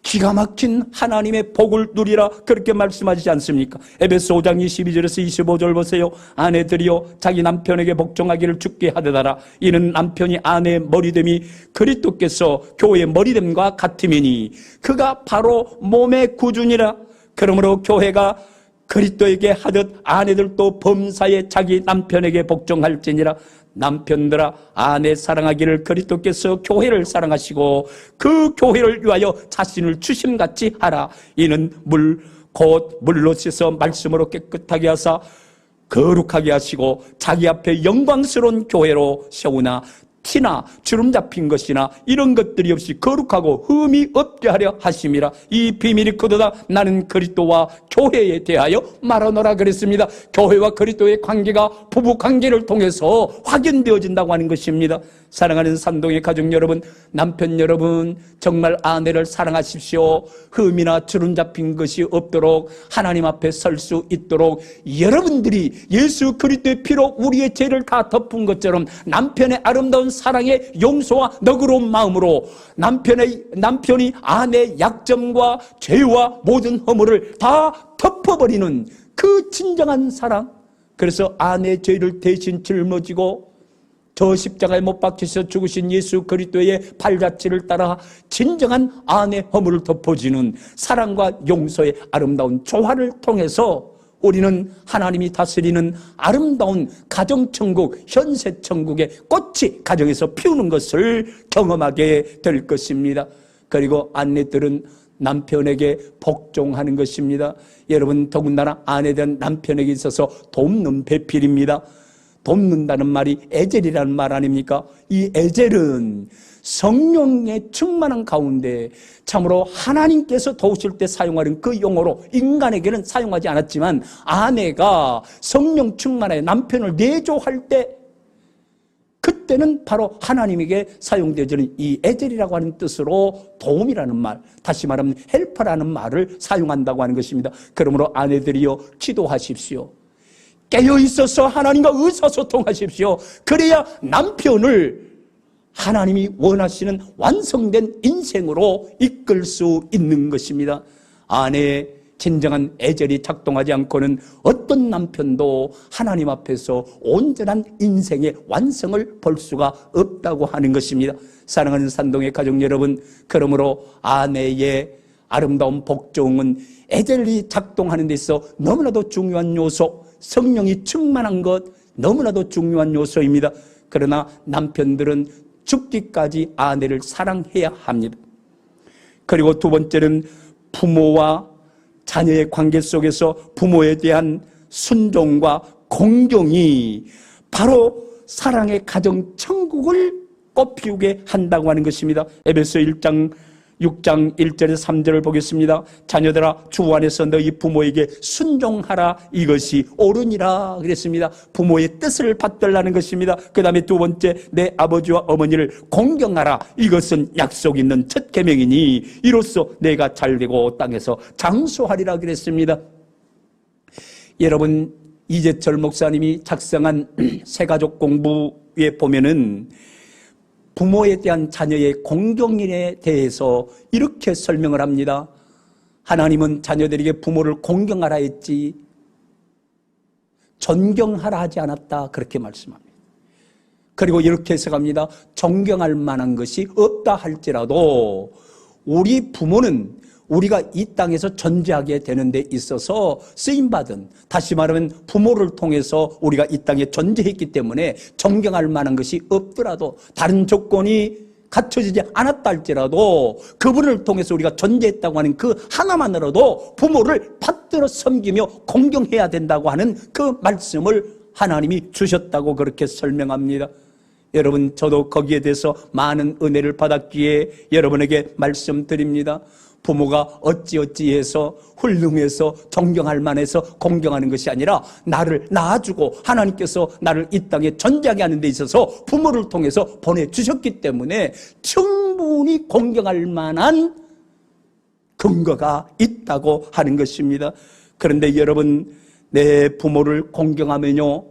기가 막힌 하나님의 복을 누리라, 그렇게 말씀하시지 않습니까? 에베소 5장 22절에서 25절 보세요. 아내들이여 자기 남편에게 복종하기를 주께 하되다라. 이는 남편이 아내의 머리됨이 그리스도께서 교회의 머리됨과 같음이니 그가 바로 몸의 구주니라. 그러므로 교회가 그리스도에게 하듯 아내들도 범사에 자기 남편에게 복종할지니라. 남편들아, 아내 사랑하기를 그리스도께서 교회를 사랑하시고 그 교회를 위하여 자신을 주심같이 하라. 이는 곧 물로 씻어 말씀으로 깨끗하게 하사 거룩하게 하시고 자기 앞에 영광스러운 교회로 세우나 티나 주름 잡힌 것이나 이런 것들이 없이 거룩하고 흠이 없게 하려 하심이라. 이 비밀이 크도다. 나는 그리스도와 교회에 대하여 말하노라 그랬습니다. 교회와 그리스도의 관계가 부부 관계를 통해서 확인되어진다고 하는 것입니다. 사랑하는 산동의 가족 여러분, 남편 여러분, 정말 아내를 사랑하십시오. 흠이나 주름 잡힌 것이 없도록 하나님 앞에 설 수 있도록 여러분들이 예수 그리스도의 피로 우리의 죄를 다 덮은 것처럼 남편의 아름다운 사랑의 용서와 너그러운 마음으로 남편이 아내의 약점과 죄와 모든 허물을 다 덮어버리는 그 진정한 사랑. 그래서 아내의 죄를 대신 짊어지고 저 십자가에 못 박히셔 죽으신 예수 그리스도의 발자취를 따라 진정한 아내 허물을 덮어주는 사랑과 용서의 아름다운 조화를 통해서 우리는 하나님이 다스리는 아름다운 가정천국, 현세천국의 꽃이 가정에서 피우는 것을 경험하게 될 것입니다. 그리고 아내들은 남편에게 복종하는 것입니다. 여러분, 더군다나 아내에 대한 남편에게 있어서 돕는 배필입니다. 돕는다는 말이 에젤이라는 말 아닙니까? 이 에젤은 성령의 충만한 가운데 참으로 하나님께서 도우실 때 사용하는 그 용어로 인간에게는 사용하지 않았지만 아내가 성령 충만하여 남편을 내조할 때 그때는 바로 하나님에게 사용되어지는 이 에젤이라고 하는 뜻으로 도움이라는 말, 다시 말하면 헬퍼라는 말을 사용한다고 하는 것입니다. 그러므로 아내들이여 기도하십시오. 깨어있어서 하나님과 의사소통하십시오. 그래야 남편을 하나님이 원하시는 완성된 인생으로 이끌 수 있는 것입니다. 아내의 진정한 애절이 작동하지 않고는 어떤 남편도 하나님 앞에서 온전한 인생의 완성을 볼 수가 없다고 하는 것입니다. 사랑하는 산동의 가족 여러분, 그러므로 아내의 아름다운 복종은 애절이 작동하는 데 있어 너무나도 중요한 요소, 성령이 충만한 것 너무나도 중요한 요소입니다. 그러나 남편들은 죽기까지 아내를 사랑해야 합니다. 그리고 두 번째는 부모와 자녀의 관계 속에서 부모에 대한 순종과 공경이 바로 사랑의 가정 천국을 꽃피우게 한다고 하는 것입니다. 에베소 6장 1절에서 3절을 보겠습니다. 자녀들아, 주 안에서 너희 부모에게 순종하라. 이것이 옳으니라 그랬습니다. 부모의 뜻을 받들라는 것입니다. 그 다음에 두 번째, 내 아버지와 어머니를 공경하라. 이것은 약속 있는 첫 계명이니 이로써 내가 잘되고 땅에서 장수하리라 그랬습니다. 여러분, 이재철 목사님이 작성한 새가족 공부에 보면은 부모에 대한 자녀의 공경에 대해서 이렇게 설명을 합니다. 하나님은 자녀들에게 부모를 공경하라 했지 존경하라 하지 않았다, 그렇게 말씀합니다. 그리고 이렇게 해석합니다. 존경할 만한 것이 없다 할지라도 우리 부모는 우리가 이 땅에서 존재하게 되는 데 있어서 쓰임받은, 다시 말하면 부모를 통해서 우리가 이 땅에 존재했기 때문에 존경할 만한 것이 없더라도, 다른 조건이 갖춰지지 않았다 할지라도 그분을 통해서 우리가 존재했다고 하는 그 하나만으로도 부모를 받들어 섬기며 공경해야 된다고 하는 그 말씀을 하나님이 주셨다고 그렇게 설명합니다. 여러분, 저도 거기에 대해서 많은 은혜를 받았기에 여러분에게 말씀드립니다. 부모가 어찌어찌해서 훌륭해서 존경할 만해서 공경하는 것이 아니라 나를 낳아주고 하나님께서 나를 이 땅에 존재하게 하는 데 있어서 부모를 통해서 보내주셨기 때문에 충분히 공경할 만한 근거가 있다고 하는 것입니다. 그런데 여러분, 내 부모를 공경하면요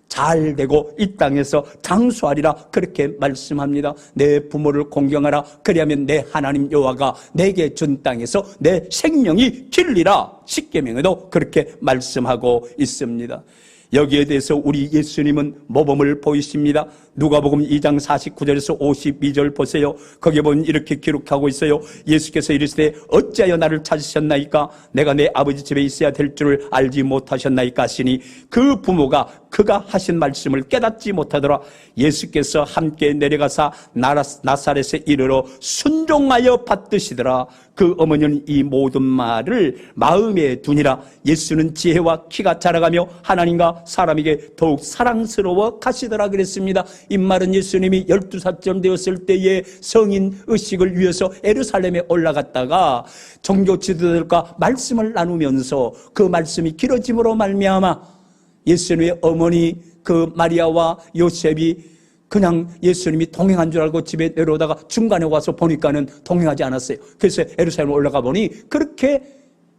잘 되고 이 땅에서 장수하리라 그렇게 말씀합니다. 내 부모를 공경하라. 그리하면 내 하나님 여호와가 내게 준 땅에서 내 생명이 길리라. 십계명에도 그렇게 말씀하고 있습니다. 여기에 대해서 우리 예수님은 모범을 보이십니다. 누가복음 2장 49절에서 52절 보세요. 거기에 보면 이렇게 기록하고 있어요. 예수께서 이르시되 어찌하여 나를 찾으셨나이까? 내가 내 아버지 집에 있어야 될 줄을 알지 못하셨나이까 하시니 그 부모가 그가 하신 말씀을 깨닫지 못하더라. 예수께서 함께 내려가사 나사렛에 이르러 순종하여 받드시더라. 그 어머니는 이 모든 말을 마음에 두니라. 예수는 지혜와 키가 자라가며 하나님과 사람에게 더욱 사랑스러워 가시더라 그랬습니다. 이 말은 예수님이 12살쯤 되었을 때에 성인 의식을 위해서 예루살렘에 올라갔다가 종교 지도자들과 말씀을 나누면서 그 말씀이 길어짐으로 말미암아 예수님의 어머니 그 마리아와 요셉이 그냥 예수님이 동행한 줄 알고 집에 내려오다가 중간에 와서 보니까는 동행하지 않았어요. 그래서 예루살렘에 올라가 보니 그렇게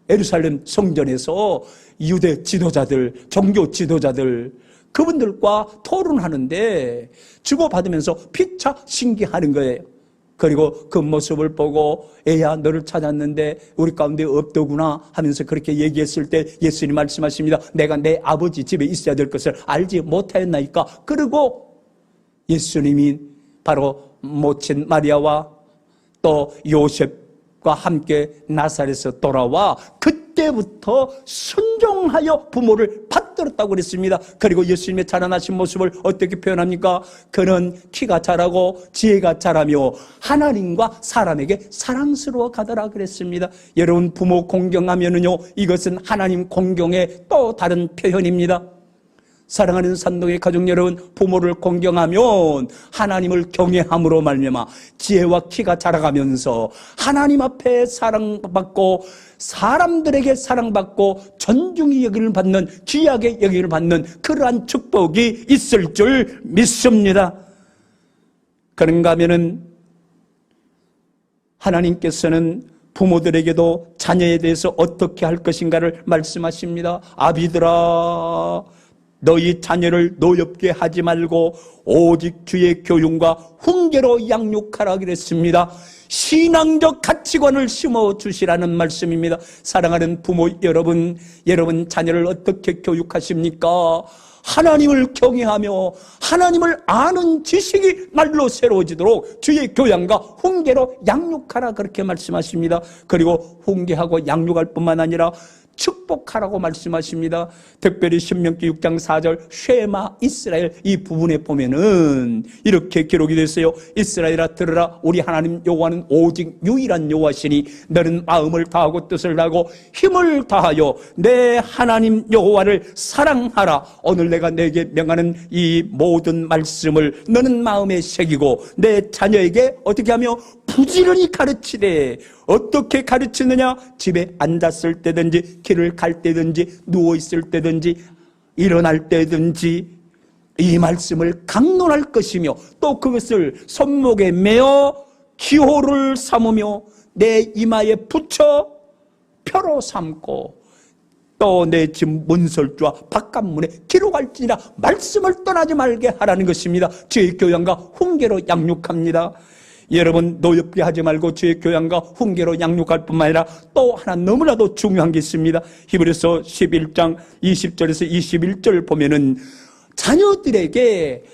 예루살렘 성전에서 유대 지도자들, 종교 지도자들 그분들과 토론하는데 주고받으면서 피차 신기하는 거예요. 그리고 그 모습을 보고 애야 너를 찾았는데 우리 가운데 없더구나 하면서 그렇게 얘기했을 때 예수님 말씀하십니다. 내가 내 아버지 집에 있어야 될 것을 알지 못하였나이까. 그리고 예수님이 바로 모친 마리아와 또 요셉과 함께 나사렛에서 돌아와 그때부터 순종하여 부모를 받들었다고 그랬습니다. 그리고 예수님의 자라나신 모습을 어떻게 표현합니까? 그는 키가 자라고 지혜가 자라며 하나님과 사람에게 사랑스러워 가더라 그랬습니다. 여러분 부모 공경하면은요 이것은 하나님 공경의 또 다른 표현입니다. 사랑하는 산동의 가족 여러분, 부모를 공경하면 하나님을 경외함으로 말미암아 지혜와 키가 자라가면서 하나님 앞에 사랑받고 사람들에게 사랑받고 존중이 여기를 받는 귀하게 여기를 받는 그러한 축복이 있을 줄 믿습니다. 그런가 하면은 하나님께서는 부모들에게도 자녀에 대해서 어떻게 할 것인가를 말씀하십니다. 아비들아 너희 자녀를 노엽게 하지 말고 오직 주의 교훈과 훈계로 양육하라 그랬습니다. 신앙적 가치관을 심어주시라는 말씀입니다. 사랑하는 부모 여러분, 여러분 자녀를 어떻게 교육하십니까? 하나님을 경외하며 하나님을 아는 지식이 날로 새로워지도록 주의 교양과 훈계로 양육하라 그렇게 말씀하십니다. 그리고 훈계하고 양육할 뿐만 아니라 축복하라고 말씀하십니다. 특별히 신명기 6장 4절 쉐마 이스라엘 이 부분에 보면은 이렇게 기록이 됐어요. 이스라엘아 들으라 우리 하나님 여호와는 오직 유일한 여호와시니 너는 마음을 다하고 뜻을 다하고 힘을 다하여 내 하나님 여호와를 사랑하라. 오늘 내가 내게 명하는 이 모든 말씀을 너는 마음에 새기고 내 자녀에게 어떻게 하며 부지런히 가르치되 어떻게 가르치느냐? 집에 앉았을 때든지 길을 갈 때든지 누워있을 때든지 일어날 때든지 이 말씀을 강론할 것이며 또 그것을 손목에 매어 기호를 삼으며 내 이마에 붙여 표로 삼고 또 내 집 문설주와 바깥문에 기록할지니라 말씀을 떠나지 말게 하라는 것입니다. 주의 교양과 훈계로 양육합니다. 여러분 노엽게 하지 말고 주의 교양과 훈계로 양육할 뿐만 아니라 또 하나 너무나도 중요한 게 있습니다. 히브리서 11장 20절에서 21절 보면은 자녀들에게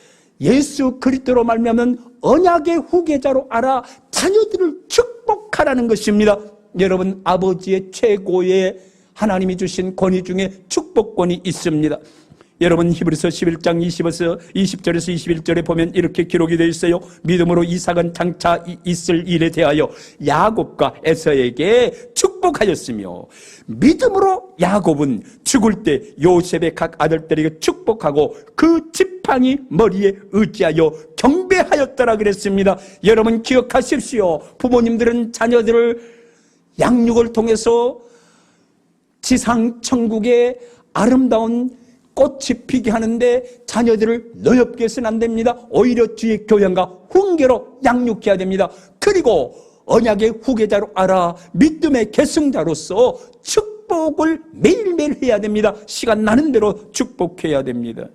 예수 그리스도로 말미암은 언약의 후계자로 알아 자녀들을 축복하라는 것입니다. 여러분 아버지의 최고의 하나님이 주신 권위 중에 축복권이 있습니다. 여러분 히브리서 11장 20절에서 21절에 보면 이렇게 기록이 되어 있어요. 믿음으로 이삭은 장차 있을 일에 대하여 야곱과 에서에게 축복하였으며 믿음으로 야곱은 죽을 때 요셉의 각 아들들에게 축복하고 그 지팡이 머리에 의지하여 경배하였더라 그랬습니다. 여러분 기억하십시오. 부모님들은 자녀들을 양육을 통해서 지상 천국의 아름다운 꽃이 피게 하는데 자녀들을 너엽게 해서는 안 됩니다. 오히려 주의 교양과 훈계로 양육해야 됩니다. 그리고 언약의 후계자로 알아 믿음의 계승자로서 축복을 매일매일 해야 됩니다. 시간 나는 대로 축복해야 됩니다.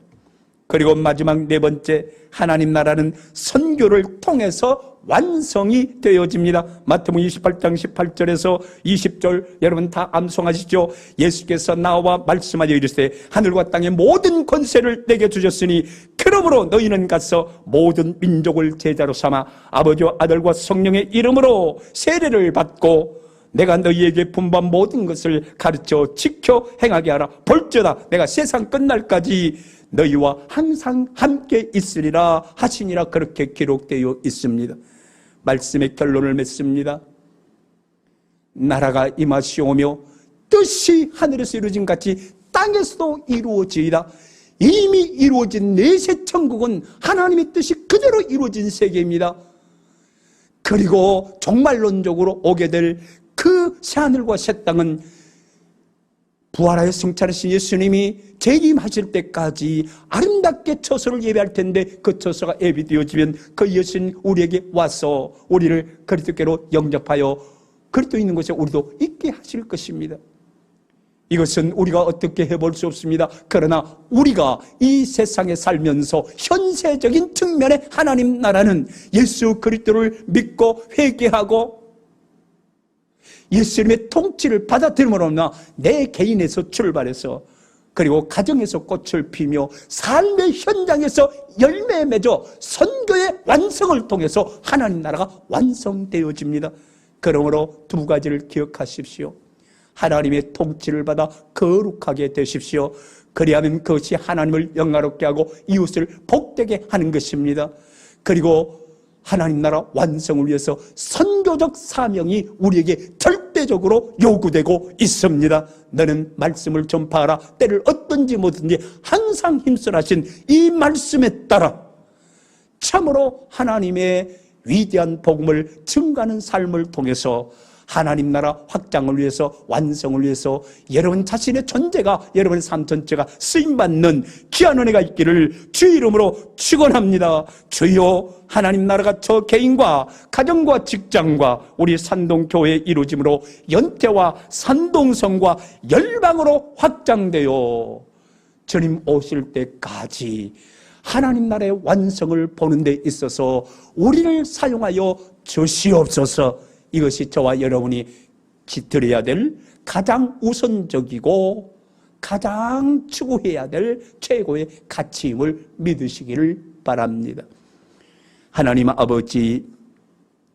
그리고 마지막 네 번째 하나님 나라는 선교를 통해서 완성이 되어집니다. 마태복음 28장 18절에서 20절 여러분 다 암송하시죠. 예수께서 나와 말씀하여 이르시되 하늘과 땅의 모든 권세를 내게 주셨으니 그러므로 너희는 가서 모든 민족을 제자로 삼아 아버지와 아들과 성령의 이름으로 세례를 받고 내가 너희에게 분부한 모든 것을 가르쳐 지켜 행하게 하라. 볼지어다 내가 세상 끝날까지 너희와 항상 함께 있으리라 하시니라 그렇게 기록되어 있습니다. 말씀의 결론을 맺습니다. 나라가 임하시오며 뜻이 하늘에서 이루어진 같이 땅에서도 이루어지이다. 이미 이루어진 내세 천국은 하나님의 뜻이 그대로 이루어진 세계입니다. 그리고 종말론적으로 오게 될 그 새하늘과 새 땅은 부활하여 승천하신 예수님이 재림하실 때까지 아름답게 처소를 예배할 텐데, 그 처소가 예비되어지면 그 예수님 우리에게 와서 우리를 그리스도께로 영접하여 그리스도 있는 곳에 우리도 있게 하실 것입니다. 이것은 우리가 어떻게 해볼 수 없습니다. 그러나 우리가 이 세상에 살면서 현세적인 측면의 하나님 나라는 예수 그리스도를 믿고 회개하고 예수님의 통치를 받아들임으로나 내 개인에서 출발해서, 그리고 가정에서 꽃을 피며 삶의 현장에서 열매 맺어 선교의 완성을 통해서 하나님 나라가 완성되어집니다. 그러므로 두 가지를 기억하십시오. 하나님의 통치를 받아 거룩하게 되십시오. 그리하면 그것이 하나님을 영화롭게 하고 이웃을 복되게 하는 것입니다. 그리고 하나님 나라 완성을 위해서 선교적 사명이 우리에게 절대적으로 요구되고 있습니다. 너는 말씀을 전파하라. 때를 어떤지 뭐든지 항상 힘쓰라신 이 말씀에 따라 참으로 하나님의 위대한 복음을 증가하는 삶을 통해서 하나님 나라 확장을 위해서, 완성을 위해서 여러분 자신의 존재가, 여러분의 삶 전체가 쓰임받는 귀한 은혜가 있기를 주의 이름으로 축원합니다. 주여, 하나님 나라가 저 개인과 가정과 직장과 우리 산동교회에 이루어짐으로 연태와 산동성과 열방으로 확장되어 주님 오실 때까지 하나님 나라의 완성을 보는 데 있어서 우리를 사용하여 주시옵소서. 이것이 저와 여러분이 지켜야 될 가장 우선적이고 가장 추구해야 될 최고의 가치임을 믿으시기를 바랍니다. 하나님 아버지,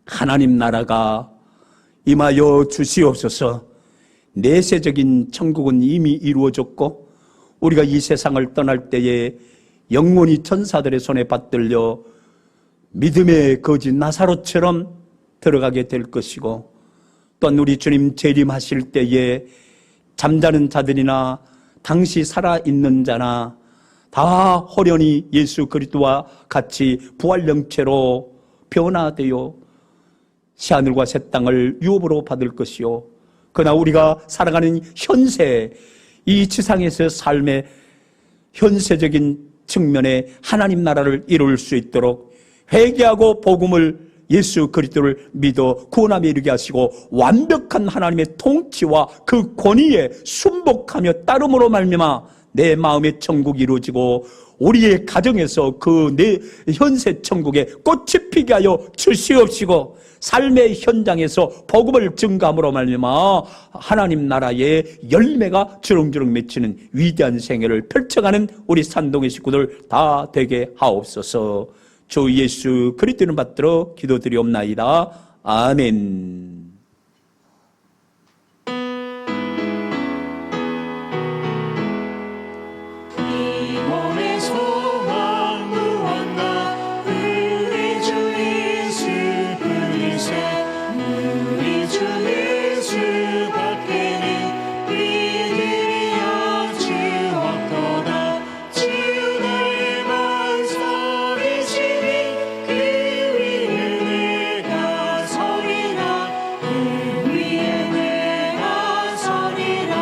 하나님 나라가 임하여 주시옵소서. 내세적인 천국은 이미 이루어졌고 우리가 이 세상을 떠날 때에 영혼이 천사들의 손에 받들려 믿음의 거지 나사로처럼 들어가게 될 것이고, 또한 우리 주님 재림하실 때에 잠자는 자들이나 당시 살아있는 자나 다 호련히 예수 그리스도와 같이 부활 영체로 변화되어 새하늘과 새 땅을 유업으로 받을 것이요, 그러나 우리가 살아가는 현세, 이 지상에서의 삶의 현세적인 측면에 하나님 나라를 이룰 수 있도록 회개하고 복음을, 예수 그리스도를 믿어 구원함에 이르게 하시고 완벽한 하나님의 통치와 그 권위에 순복하며 따름으로 말미암아 내 마음의 천국이 이루어지고 우리의 가정에서 그 내 현세 천국에 꽃이 피게 하여 주시옵시고, 삶의 현장에서 복음을 증가함으로 말미암아 하나님 나라의 열매가 주렁주렁 맺히는 위대한 생애를 펼쳐가는 우리 산동의 식구들 다 되게 하옵소서. 주 예수 그리스도를 받들어 기도드리옵나이다. 아멘. 이 몸의 소망 무언가 우리 주 예수 그리스도, 우리 주 예수 밖에는 이들이 없지 없도다. 주 너의 만성이시니 그 위에 내가 서리라. 그 위에 내가 서리라.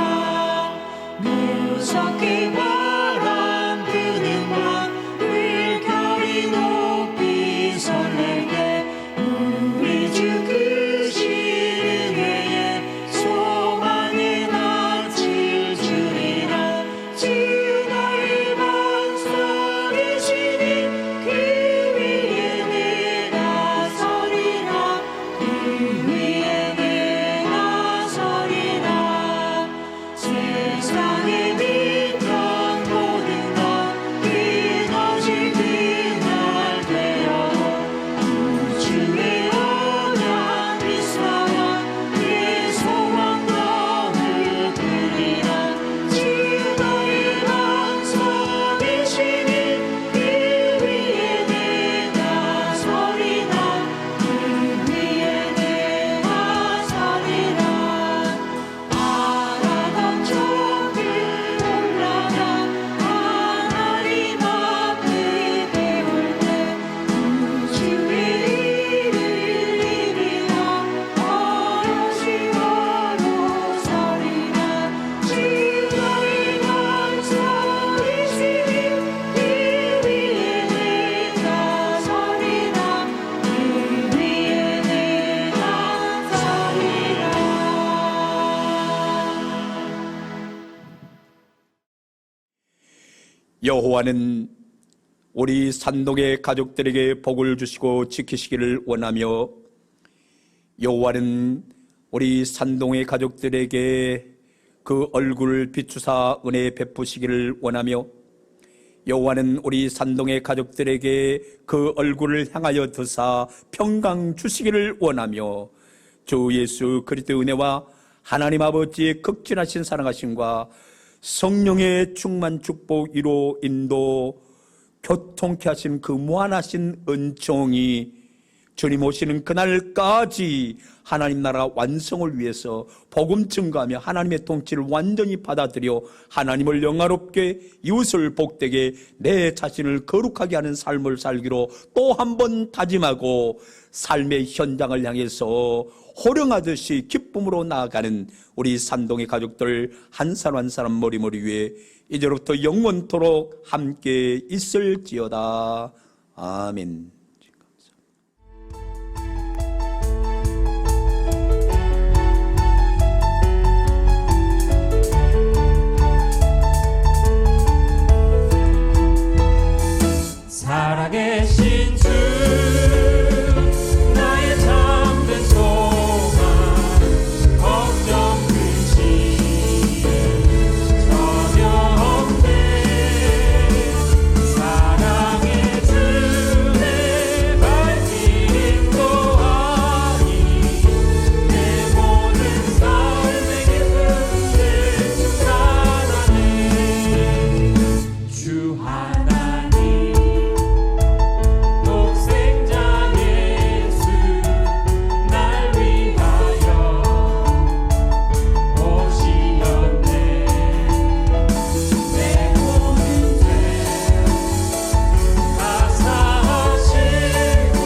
무섭게 바람 부는 밤 물결이 높이 설렐 때 우리 주 크신 은혜에 소망의 낯을 주리라. 주 너의 반석이시니 그 위에 내가 서리라. 그 위에 내가 서리라. 세상에 빛과 여호와는 우리 산동의 가족들에게 복을 주시고 지키시기를 원하며, 여호와는 우리 산동의 가족들에게 그 얼굴을 비추사 은혜 베푸시기를 원하며, 여호와는 우리 산동의 가족들에게 그 얼굴을 향하여 드사 평강 주시기를 원하며, 주 예수 그리스도의 은혜와 하나님 아버지의 극진하신 사랑하심과 성령의 충만 축복 위로 인도 교통케 하신 그 무한하신 은총이 주님 오시는 그날까지 하나님 나라 완성을 위해서 복음 증거하며 하나님의 통치를 완전히 받아들여 하나님을 영화롭게, 이웃을 복되게, 내 자신을 거룩하게 하는 삶을 살기로 또 한 번 다짐하고 삶의 현장을 향해서 호령하듯이 기쁨으로 나아가는 우리 산동의 가족들 한 사람 한 사람 머리머리 위에 이제로부터 영원토록 함께 있을지어다. 아멘. 살아계신 주 나의 잠든 소망 걱정 근심 전혀 없네. 사랑의 주 내 발길 인도하니 내 모든 삶의 기쁨을 충만하네. 주 하나님 독생자 예수 날 위하여 오시었네. 내 모든 죄 다 사하시고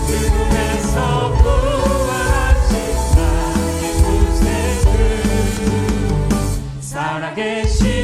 죽음에서 부활하신 나의 구세주 살아계신